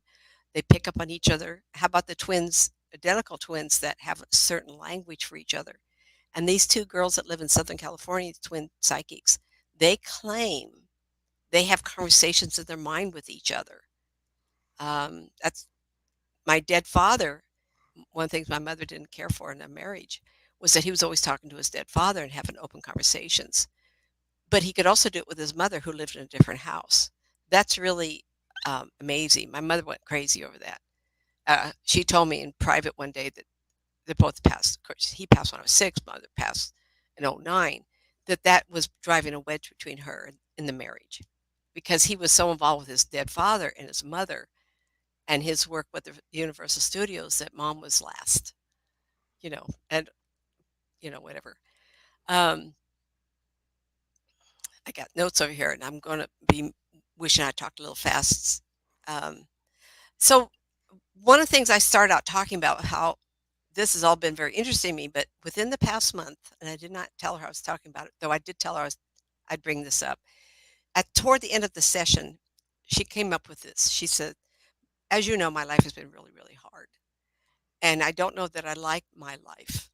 they pick up on each other. How about the twins, identical twins that have a certain language for each other? And these two girls that live in Southern California, twin psychics, they claim they have conversations in their mind with each other. That's my dead father. One of the things my mother didn't care for in a marriage was that he was always talking to his dead father and having open conversations. But he could also do it with his mother, who lived in a different house. That's really amazing. My mother went crazy over that. She told me in private one day that they both passed. Of course, he passed when I was 6, mother passed in '09. That was driving a wedge between her and the marriage, because he was so involved with his dead father and his mother and his work with the Universal Studios that mom was last, and whatever. Um, I got notes over here, and I'm going to be wishing I talked a little fast. Um, so one of the things I started out talking about, how this has all been very interesting to me, but within the past month, and I did not tell her I was talking about it, though I did tell her I'd bring this up. Toward the end of the session, she came up with this. She said, "As you know, my life has been really, really hard, and I don't know that I like my life.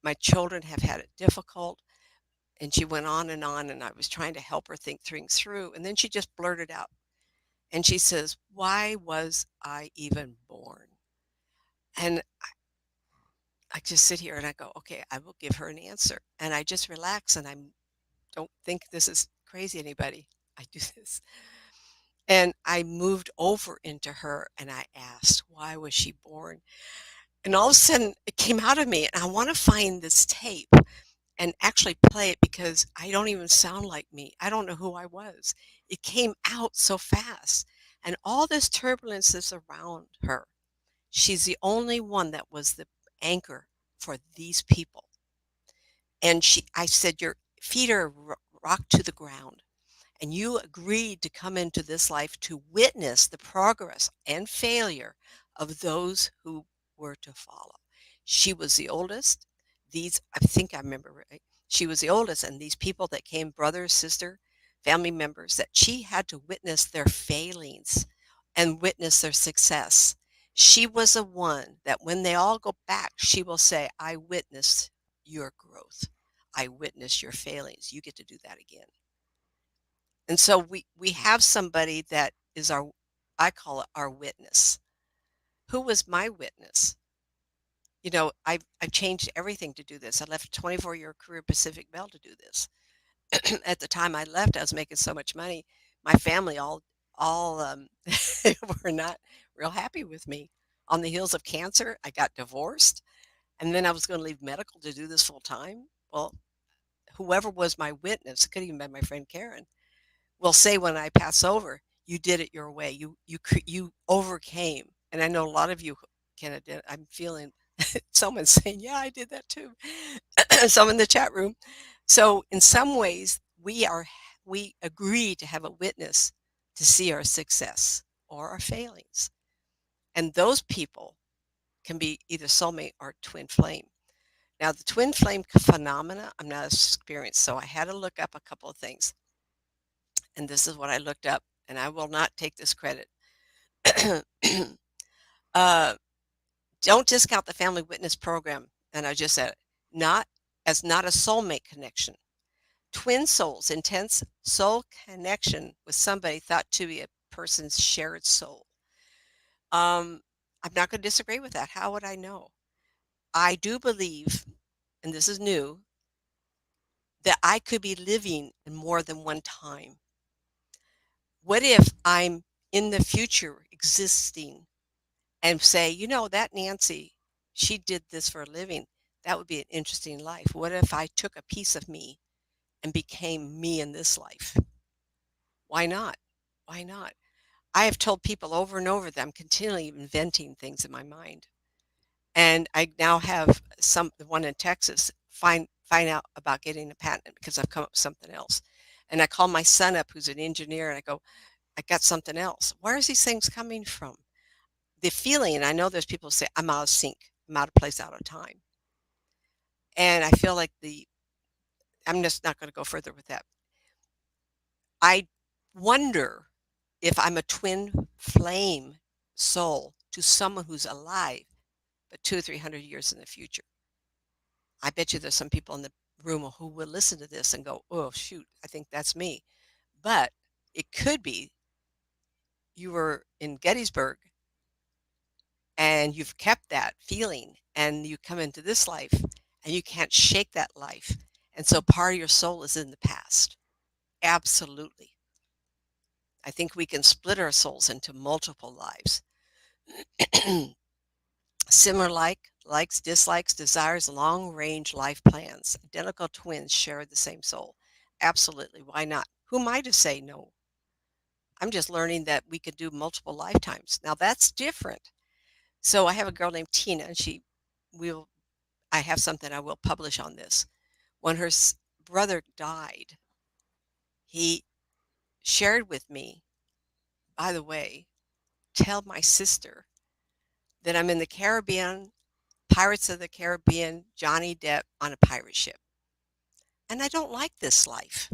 My children have had it difficult." And she went on, and I was trying to help her think things through. And then she just blurted out, and she says, "Why was I even born?" And I just sit here and I go, "Okay, I will give her an answer." And I just relax, and I don't think this is crazy, anybody. I do this. And I moved over into her and I asked, "Why was she born?" And all of a sudden it came out of me. And I want to find this tape and actually play it, because I don't even sound like me. I don't know who I was. It came out so fast. And all this turbulence is around her. She's the only one that was the anchor for these people. And I said, "Your feet are rocked to the ground, and you agreed to come into this life to witness the progress and failure of those who were to follow." She was the oldest. I think I remember right. She was the oldest, and these people that came, brother, sister, family members, that she had to witness their failings and witness their success. She was the one that when they all go back, she will say, "I witnessed your growth. I witnessed your failings. You get to do that again." And so we have somebody that is I call it our witness. Who was my witness? I've changed everything to do this. I left a 24-year career Pacific Bell to do this. At the time I left, I was making so much money. My family all were not real happy with me. On the heels of cancer, I got divorced, and then I was going to leave medical to do this full time. Well, whoever was my witness, it could even been my friend Karen, will say when I pass over, "You did it your way. You overcame." And I know a lot of you can identify. I'm feeling someone saying, "Yeah, I did that too." Some in the chat room. So in some ways, we agree to have a witness to see our success or our failings, and those people can be either soulmate or twin flame. Now, the twin flame phenomena, I'm not experienced, so I had to look up a couple of things. And this is what I looked up, and I will not take this credit. uh, don't discount the family witness program. And I just said it, not a soulmate connection. Twin souls, intense soul connection with somebody thought to be a person's shared soul. I'm not going to disagree with that. How would I know? I do believe, and this is new, that I could be living in more than one time. What if I'm in the future existing and say, that Nancy, she did this for a living. That would be an interesting life. What if I took a piece of me and became me in this life? Why not? Why not? I have told people over and over that I'm continually inventing things in my mind. And I now have the one in Texas, find out about getting a patent because I've come up with something else. And I call my son up, who's an engineer, and I go, "I got something else." Where is these things coming from? The feeling, and I know there's people who say, "I'm out of sync, I'm out of place, out of time." And I feel like I'm just not going to go further with that. I wonder if I'm a twin flame soul to someone who's alive, but 200 or 300 years in the future. I bet you there's some people in the room who will listen to this and go, "Oh, shoot, I think that's me." But it could be you were in Gettysburg and you've kept that feeling and you come into this life and you can't shake that life. And so part of your soul is in the past. Absolutely. I think we can split our souls into multiple lives. Similar likes, dislikes, desires, long range life plans. Identical twins share the same soul. Absolutely. Why not? Who am I to say no? I'm just learning that we could do multiple lifetimes. Now that's different. So I have a girl named Tina, and she will. I have something I will publish on this. When her brother died, he shared with me, by the way, tell my sister that I'm in the Caribbean, Pirates of the Caribbean, Johnny Depp on a pirate ship. And I don't like this life.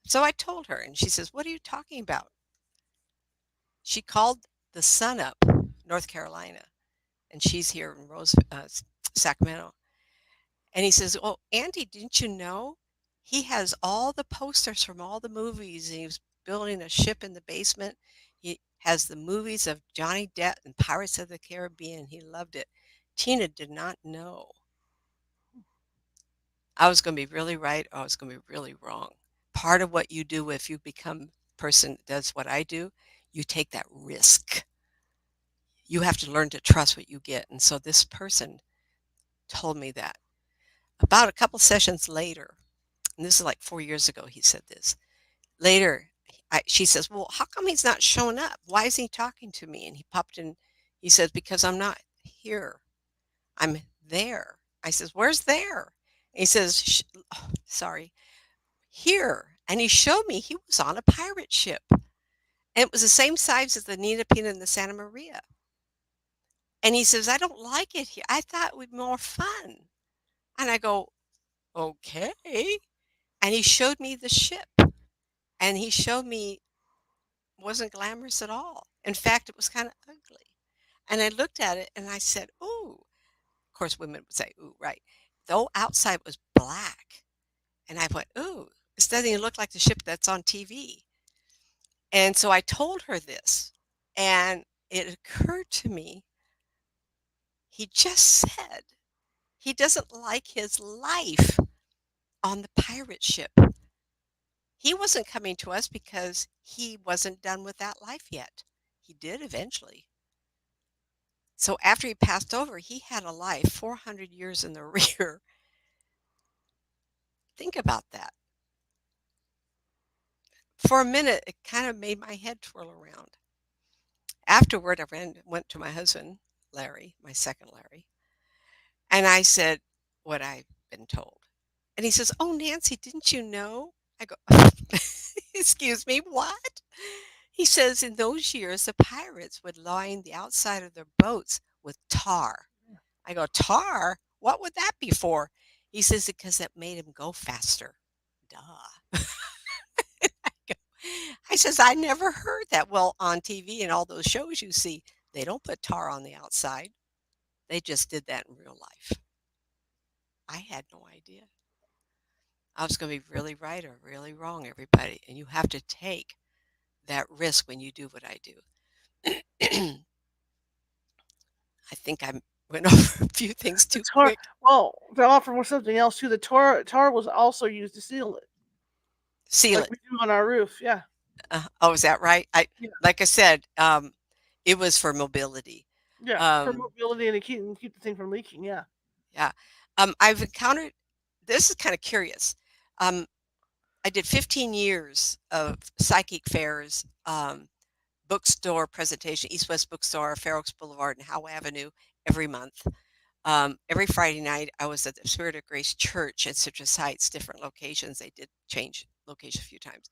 So I told her, and she says, "What are you talking about?" She called the son up, North Carolina, and she's here in Sacramento. And he says, "Oh, Auntie, didn't you know he has all the posters from all the movies? And he was building a ship in the basement. He has the movies of Johnny Depp and Pirates of the Caribbean. He loved it." Tina did not know. I was going to be really right, or I was going to be really wrong. Part of what you do if you become a person that does what I do, you take that risk. You have to learn to trust what you get. And so this person told me that. About a couple sessions later, and this is like 4 years ago, he said this. Later, she says, "Well, how come he's not showing up? Why isn't he talking to me?" And he popped in. He says, "Because I'm not here. I'm there." I says, "Where's there?" And he says, oh, "Sorry, here." And he showed me he was on a pirate ship. And it was the same size as the Nina Pina and the Santa Maria. And he says, "I don't like it here. I thought it would be more fun." And I go, "Okay." And he showed me the ship. And he showed me it wasn't glamorous at all. In fact, it was kind of ugly. And I looked at it and I said, "Ooh." Of course, women would say, "Ooh," right. Though outside was black. And I went, "Ooh, this doesn't even look like the ship that's on TV." And so I told her this. And it occurred to me, he just said he doesn't like his life on the pirate ship. He wasn't coming to us because he wasn't done with that life yet. He did eventually. So after he passed over, he had a life 400 years in the rear. Think about that. For a minute, it kind of made my head twirl around. Afterward, went to my husband, Larry, my second Larry, and I said what I've been told. And he says, "Oh, Nancy, didn't you know?" I go, "Excuse me, what?" He says, "In those years, the pirates would line the outside of their boats with tar." I go, "Tar? What would that be for?" He says, "Because it made him go faster." Duh. I says, "I never heard that." Well, on TV and all those shows you see, they don't put tar on the outside. They just did that in real life. I had no idea. I was going to be really right or really wrong, everybody. And you have to take that risk when you do what I do. I think I went over a few things The too tar, quick. well, the offer was something else too. The tar was also used to seal it, Seal like it. we do on our roof. Yeah, Oh, is that right? yeah, Like I said, it was for mobility. yeah, for Um, mobility and to keep the thing from leaking. Yeah. yeah. I've encountered, this is kind of curious. Um, I did 15 years of psychic fairs, bookstore presentation, East West Bookstore, Fair Oaks Boulevard, and Howe Avenue every month. Every Friday night, I was at the Spirit of Grace Church at Citrus Heights, different locations. They did change location a few times.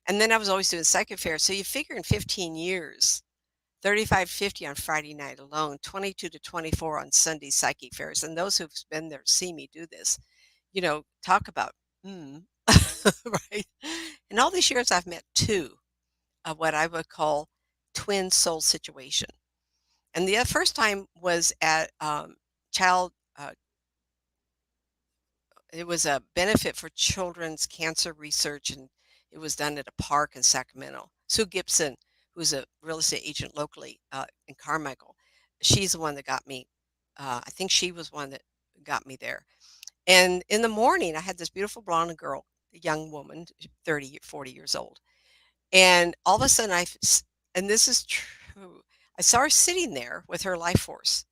And then I was always doing psychic fairs. So you figure in 15 years, 35, 50 on Friday night alone, 22 to 24 on Sunday psychic fairs. And those who've been there see me do this, talk about, right? In all these years, I've met two of what I would call twin soul situation. And the first time was at child, it was a benefit for children's cancer research, and it was done at a park in Sacramento. Sue Gibson, who's a real estate agent locally in Carmichael, she's the one that got me. I think she was one that got me there. And in the morning, I had this beautiful blonde girl, a young woman, 30, 40 years old. And all of a sudden, and this is true, I saw her sitting there with her life force.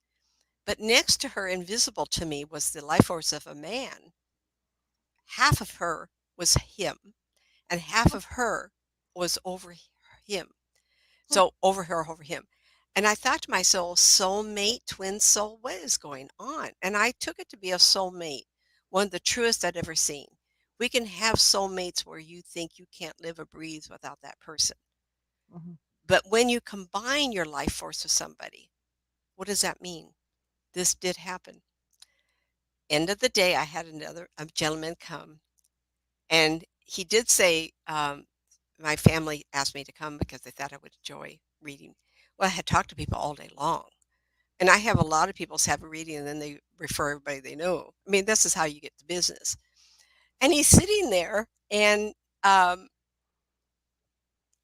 But next to her, invisible to me, was the life force of a man. Half of her was him, and half Hmm. of her was over him. Hmm. So over her, over him. And I thought to myself, soulmate, twin soul, what is going on? And I took it to be a soulmate, one of the truest I'd ever seen. We can have soulmates where you think you can't live or breathe without that person. Mhm. But when you combine your life force with somebody, what does that mean? This did happen. End of the day, I had a gentleman come, and he did say, my family asked me to come because they thought I would enjoy reading. Well, I had talked to people all day long. And I have a lot of people have a reading and then they refer everybody they know. I mean, this is how you get the business. And he's sitting there and um,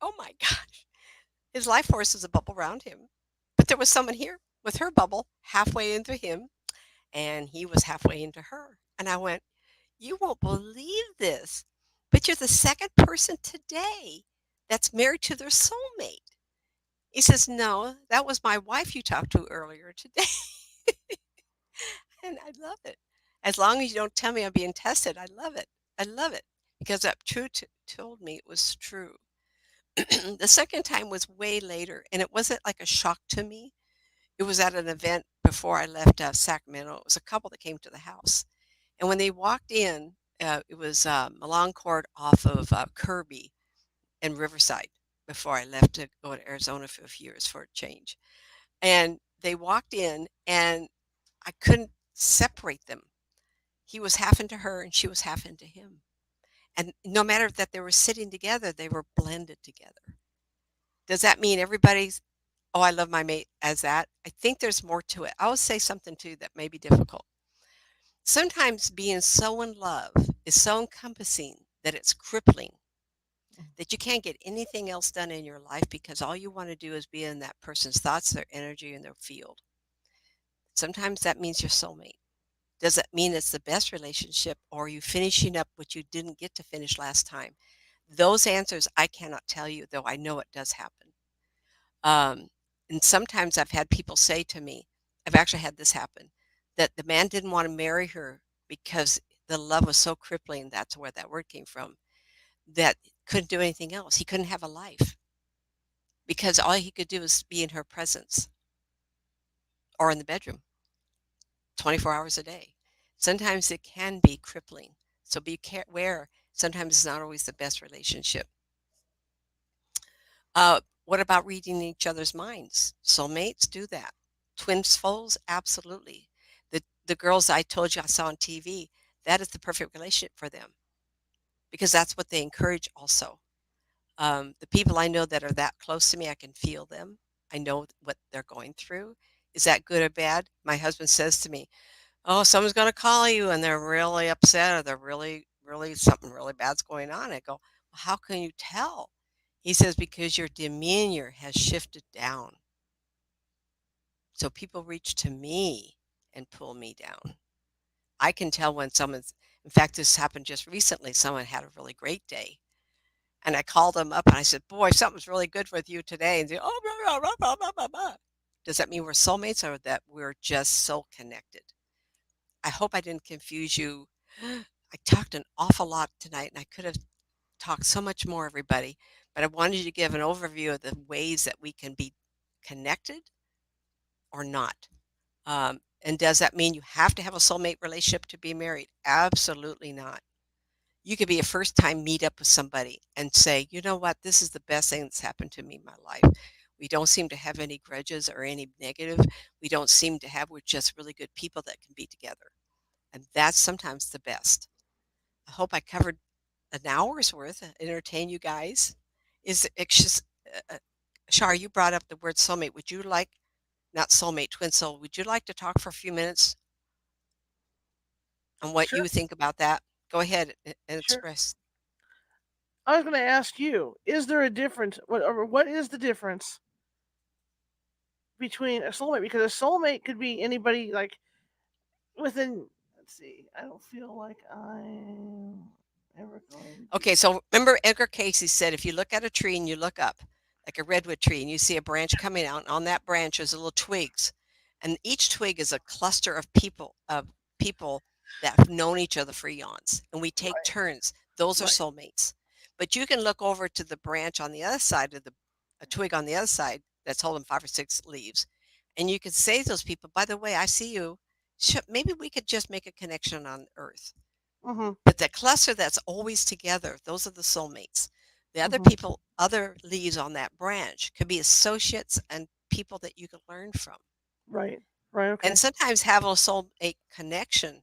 oh my gosh, his life force is a bubble around him. But there was someone here with her bubble halfway into him and he was halfway into her. And I went, you won't believe this, but you're the second person today that's married to their soulmate. He says, no, that was my wife you talked to earlier today. And I love it. As long as you don't tell me I'm being tested, I love it. I love it because that told me it was true. The second time was way later, and it wasn't like a shock to me. It was at an event before I left Sacramento. It was a couple that came to the house, and when they walked in, it was a long court off of Kirby and Riverside before I left to go to Arizona for a few years for a change. And they walked in, and I couldn't separate them. He was half into her and she was half into him. And no matter that they were sitting together, they were blended together. Does that mean everybody's, oh, I love my mate as that? I think there's more to it. I will say something too that may be difficult. Sometimes being so in love is so encompassing that it's crippling, that you can't get anything else done in your life because all you want to do is be in that person's thoughts, their energy, and their field. Sometimes that means your soulmate. Does it mean it's the best relationship, or are you finishing up what you didn't get to finish last time? Those answers I cannot tell you, though I know it does happen. Um, and sometimes I've had people say to me, I've actually had this happen, that the man didn't want to marry her because the love was so crippling. That's where that word came from. That couldn't do anything else. He couldn't have a life because all he could do was be in her presence or in the bedroom 24 hours a day. Sometimes it can be crippling. So be aware. Sometimes it's not always the best relationship. What about reading each other's minds? Soulmates do that. Twin souls, absolutely. The girls I told you I saw on TV, that is the perfect relationship for them because that's what they encourage also. The people I know that are that close to me, I can feel them. I know what they're going through. Is that good or bad? My husband says to me, oh, someone's going to call you and they're really upset or they're really, really something really bad's going on. I go, well, how can you tell? He says, because your demeanor has shifted down. So people reach to me and pull me down. I can tell when someone's, in fact, this happened just recently. Someone had a really great day. And I called them up and I said, boy, something's really good with you today. And they, oh, blah, blah, blah, blah, blah, blah. Does that mean we're soulmates or that we're just soul connected? I hope I didn't confuse you. I talked an awful lot tonight, and I could have talked so much more, everybody, but I wanted to give an overview of the ways that we can be connected or not. And does that mean you have to have a soulmate relationship to be married? Absolutely not. You could be a first time meet up with somebody and say, you know what, this is the best thing that's happened to me in my life. We don't seem to have any grudges or any negative. We don't seem to have, we're just really good people that can be together. And that's sometimes the best. I hope I covered an hour's worth, entertain you guys. Is it's just, Shar, you brought up the word soulmate. Would you like, not soulmate, twin soul, would you like to talk for a few minutes on what Sure, you think about that? Go ahead and sure. express. I was going to ask you: is there a difference? What is the difference between a soulmate? Because a soulmate could be anybody, like within. let's see. I don't feel like I'm ever going to. Okay, so remember Edgar Casey said if you look at a tree and you look up, like a redwood tree, and you see a branch coming out, and on that branch is little twigs, and each twig is a cluster of people that have known each other for eons, and we take Right, turns. Those are right. soulmates. But you can look over to the branch on the other side of the a twig on the other side that's holding 5 or 6 leaves, and you could say to those people, "By the way, I see you. Maybe we could just make a connection on Earth." Mhm, But the cluster that's always together, those are the soulmates. The other mhm. people, other leaves on that branch could be associates and people that you could learn from. Right, right. And Okay. sometimes have a soulmate connection,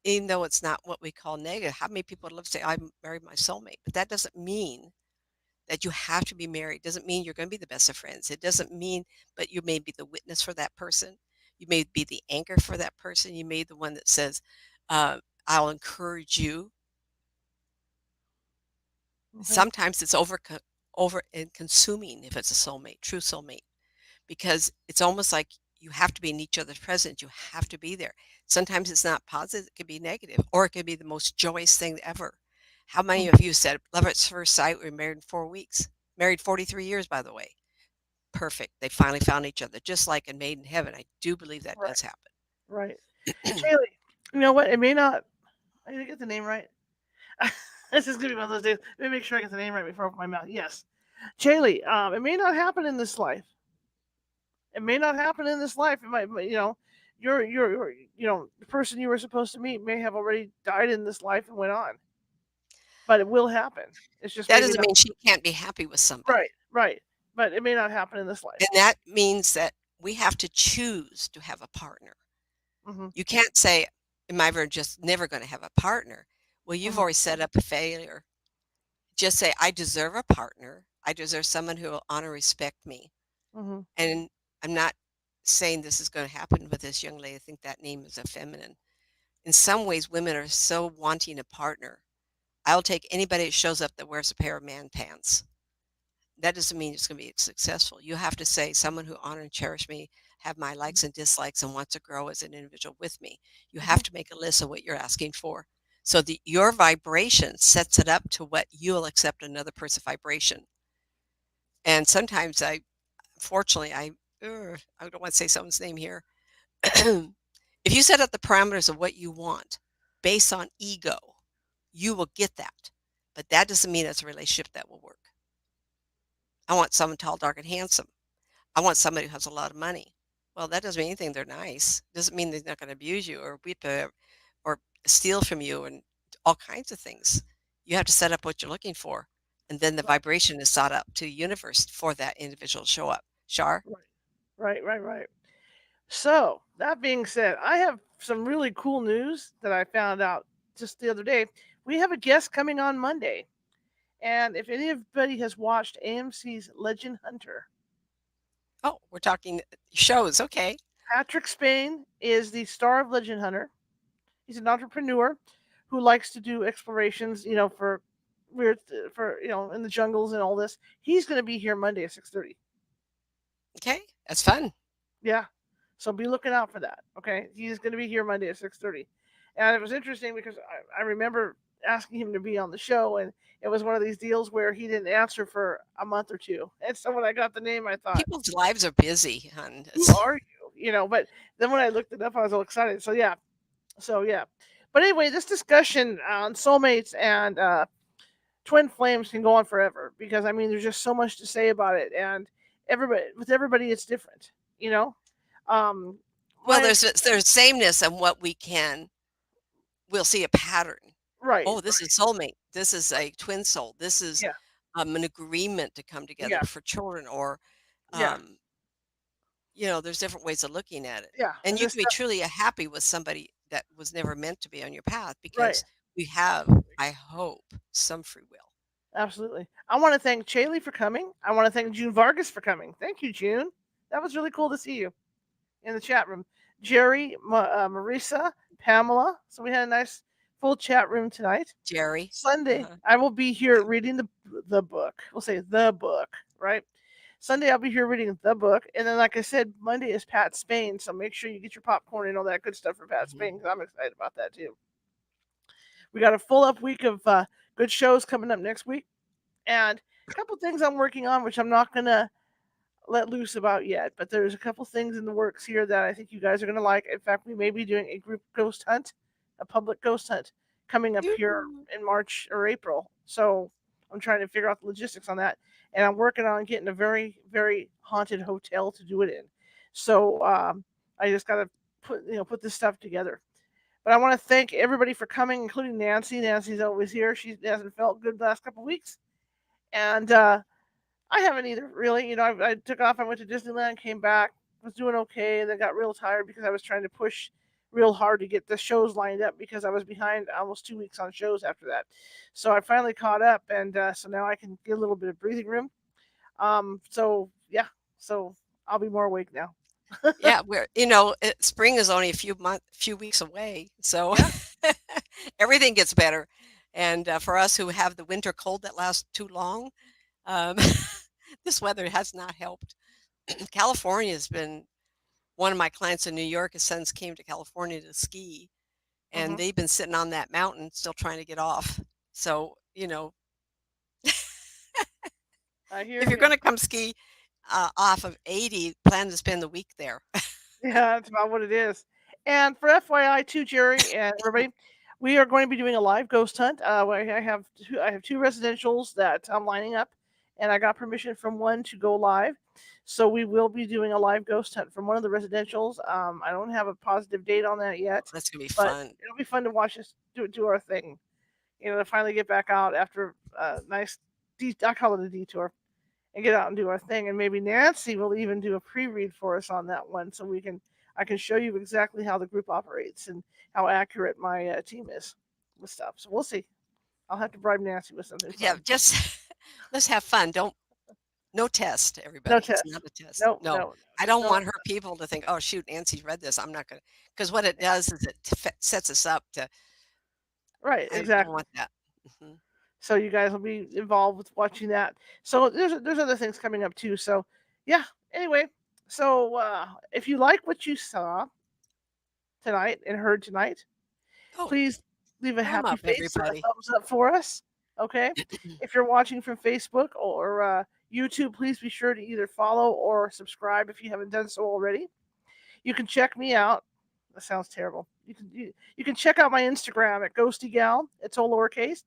even though it's not what we call negative. How many people live say, I married my soulmate? But that doesn't mean that you have to be married. It doesn't mean you're going to be the best of friends. It doesn't mean, but you may be the witness for that person. You may be the anchor for that person. You may be the one that says, uh, I'll encourage you. Okay. Sometimes it's over and consuming if it's a soulmate, true soulmate, because it's almost like you have to be in each other's presence. You have to be there. Sometimes it's not positive, it could be negative, or it could be the most joyous thing ever. How many Mm. of you said love at first sight? We were married in 4 weeks. Married 43 years, by the way. Perfect. They finally found each other, just like in Made in Heaven. I do believe that Right, does happen. right. Shaylee, you know what? It may not. I gotta get the name right. This is gonna be one of those days. Let me make sure I get the name right before I open my mouth. Yes, Shaylee. It may not happen in this life. It may not happen in this life. It might, the person you were supposed to meet may have already died in this life and went on. But it will happen. It's just That maybe doesn't not. mean she can't be happy with somebody. Right, right. But it may not happen in this life. And that means that we have to choose to have a partner. Mhm, You can't say, "Am I ever just never gonna have a partner?" Well, you've mhm, already set up a failure. Just say, "I deserve a partner. I deserve someone who will honor, respect me." mhm. And I'm not saying this is gonna happen with this young lady. I think that name is a feminine. In some ways, women are so wanting a partner. I'll take anybody that shows up that wears a pair of man pants. That doesn't mean it's going to be successful. You have to say someone who honor and cherish me, have my likes and dislikes, and wants to grow as an individual with me. You have Mhm. to make a list of what you're asking for. So that your vibration sets it up to what you'll accept another person's vibration. And sometimes unfortunately, I don't want to say someone's name here. If you set up the parameters of what you want based on ego, you will get that. But that doesn't mean it's a relationship that will work. I want someone tall, dark, and handsome. I want somebody who has a lot of money. Well, that doesn't mean anything. They're nice. Doesn't mean they're not going to abuse you or beat or steal from you and all kinds of things. You have to set up what you're looking for, and then the Right, vibration is sought up to the universe for that individual to show up. Shar, right, right. So, that being said, I have some really cool news that I found out just the other day. We have a guest coming on Monday. And if anybody has watched AMC's Legend Hunter, oh, we're talking shows. Okay, Patrick Spain is the star of Legend Hunter. He's an entrepreneur who likes to do explorations, for weird, for in the jungles and all this. He's going to be here Monday at 6:30. okay, that's fun. Yeah, so be looking out for that. Okay, he's going to be here Monday at 6:30, and it was interesting because I remember asking him to be on the show, and it was one of these deals where he didn't answer for a month or two. And so when I got the name, I thought, People's lives are busy, hon. "Who are you?" But then when I looked it up, I was all excited. So yeah. But anyway, this discussion on soulmates and twin flames can go on forever because I mean, there's just so much to say about it, and everybody, it's different. You know, um, Well, my there's sameness in what we'll see a pattern. right, Oh, this is soulmate. This is a twin soul. This is yeah, an agreement to come together yeah, for children, or yeah, um, there's different ways of looking at it. yeah, And and you this can be stuff, truly happy with somebody that was never meant to be on your path right, because we have, I hope, some free will. absolutely. I want to thank Chaley for coming. I want to thank June Vargas for coming. Thank you, June. That was really cool to see you in the chat room. Jerry, Marisa, Pamela. So we had a nice full chat room tonight. Jerry. Sunday, Uh-huh. I will be here reading the book. We'll say the book, right? Sunday I'll be here reading the book, and then like I said, Monday is Pat Spain. So make sure you get your popcorn and all that good stuff for Pat Mhm. Spain because I'm excited about that too. We got a full up week of good shows coming up next week, and a couple things I'm working on, which I'm not gonna let loose about yet. But there's a couple things in the works here that I think you guys are gonna like. In fact, we may be doing a group ghost hunt, a public ghost hunt, coming up here Yoo-hoo. in March or April. So I'm trying to figure out the logistics on that, and I'm working on getting a very very haunted hotel to do it in. So I just gotta put this stuff together. But I want to thank everybody for coming, including Nancy. Nancy's always here. She hasn't felt good the last couple of weeks, and I haven't either. Really, I took off. I went to Disneyland, came back, was doing okay, and then got real tired because I was trying to push real hard to get the shows lined up because I was behind almost 2 weeks on shows after that. So I finally caught up, and so now I can get a little bit of breathing room. So yeah, so I'll be more awake now. Yeah, spring is only few weeks away, so Yeah. everything gets better. And for us who have the winter cold that lasts too long, um, this weather has not helped. California has been one of my clients in New York. His sons came to California to ski, and Hmm. they've been sitting on that mountain still trying to get off. So, I hear if you're you. going to come ski off of 80, plan to spend the week there. Yeah, that's about what it is. And for FYI too, Jerry and everybody, we are going to be doing a live ghost hunt. I have two residentials that I'm lining up, and I got permission from one to go live. So we will be doing a live ghost hunt from one of the residentials. I don't have a positive date on that yet, That's going to be but fun. it'll be fun to watch us do our thing. To finally get back out after a nice, I call it a detour, and get out and do our thing. And maybe Nancy will even do a pre-read for us on that one, so I can show you exactly how the group operates and how accurate my team is with stuff. So we'll see. I'll have to bribe Nancy with something Yeah, fun. just let's have fun. No test, No everybody. It's test. not a test. No, No, no, I don't no. want her people to think, "Oh, shoot, Nancy's read this. I'm not gonna." Because what it Yeah, does is it sets us up to. right, I don't exactly. want that. Hmm. So you guys will be involved with watching that. So there's other things coming up too. So yeah. Anyway, so if you like what you saw tonight and heard tonight, Oh, please leave a thumb happy up, face or a everybody. thumbs up for us. Okay. If you're watching from Facebook or YouTube, please be sure to either follow or subscribe if you haven't done so already. You can check me out. That sounds terrible. You can check out my Instagram at Ghosty Gal. It's all lowercase.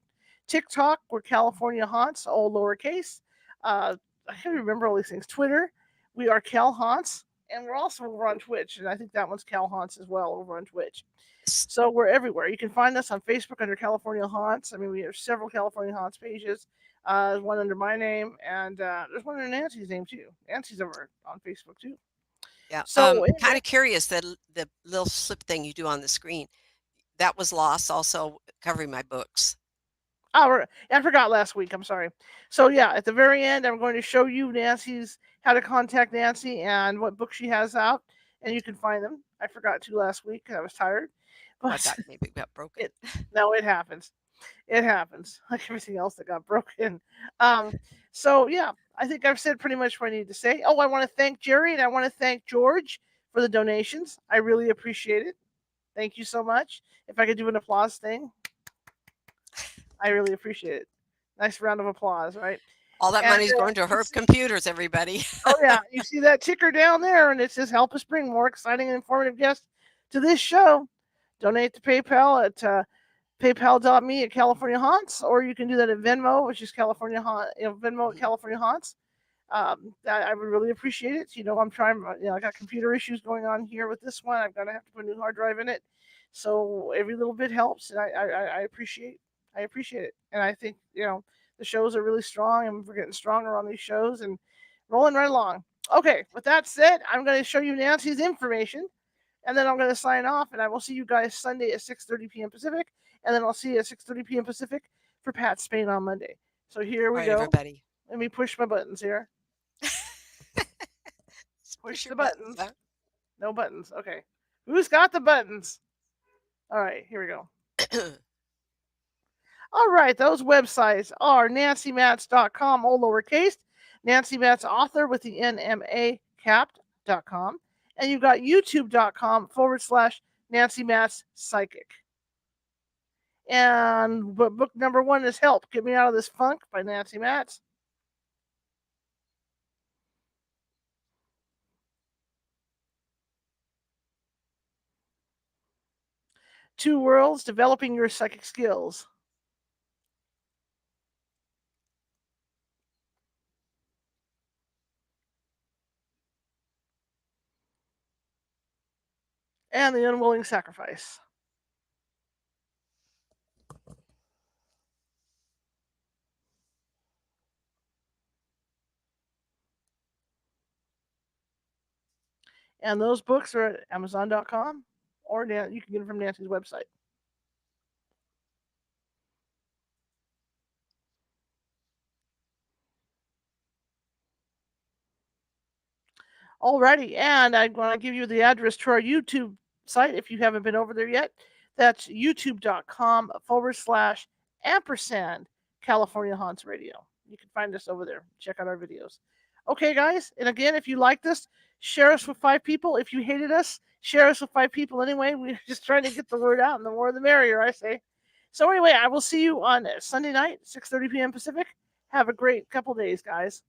TikTok, we're California Haunts, all lowercase. I can't remember all these things. Twitter, we are Cal Haunts, and we're also over on Twitch, and I think that one's Cal Haunts as well over on Twitch. S- So we're everywhere. You can find us on Facebook under California Haunts. I mean, we have several California Haunts pages. There's one under my name, and there's one under Nancy's name too. Nancy's over on Facebook too. Yeah. So Kind anyway, of curious that the little slip thing you do on the screen that was lost. Also covering my books. oh, I forgot last week. I'm sorry. So yeah, at the very end, I'm going to show you Nancy's how to contact Nancy and what books she has out, and you can find them. I forgot to last week 'cause I was tired, Oh, I but thought maybe it got broken. it no, it happens. It happens like everything else that got broken. Um, so yeah, I think I've said pretty much what I need to say. Oh, I want to thank Jerry and I want to thank George for the donations. I really appreciate it. Thank you so much. If I could do an applause thing, I really appreciate it. Nice round of applause, right? All that And money's going to you Herb see, Computers, everybody. oh yeah, you see that ticker down there, and it says "Help us bring more exciting and informative guests to this show." Donate to PayPal at paypal.me at California Haunts, or you can do that at Venmo, which is California Haunt, Venmo at Mhm. California Haunts. I would really appreciate it. I'm trying. I got computer issues going on here with this one. I'm gonna have to put a new hard drive in it, so every little bit helps, and I appreciate it, and I think the shows are really strong, and we're getting stronger on these shows and rolling right along. Okay, with that said, I'm going to show you Nancy's information, and then I'm going to sign off, and I will see you guys Sunday at 6:30 p.m. Pacific, and then I'll see you at 6:30 p.m. Pacific for Pat Spain on Monday. So here All we right, go. everybody. Let me push my buttons here. Push Push your the buttons, buttons. huh? No buttons. Okay. Who's got the buttons? All right, here we go. All right, those websites are nancymatz.com, all lowercase, Nancy Matz, author with the NMACapped.com. And you've got youtube.com/Nancy Matz Psychic. And book number 1 is Help, Get Me Out of This Funk by Nancy Matz. Two Worlds, Developing Your Psychic Skills. And The Unwilling Sacrifice. And those books are at Amazon.com, or you can get them from Nancy's website. Alrighty, and I'm going to give you the address to our YouTube site if you haven't been over there yet. That's youtube.com/ampersand California Haunts Radio. You can find us over there. Check out our videos. Okay, guys, and again, if you like this, share us with 5 people. If you hated us, share us with 5 people anyway. We're just trying to get the word out, and the more the merrier, I say. So anyway, I will see you on Sunday night, 6:30 p.m. Pacific. Have a great couple days, guys.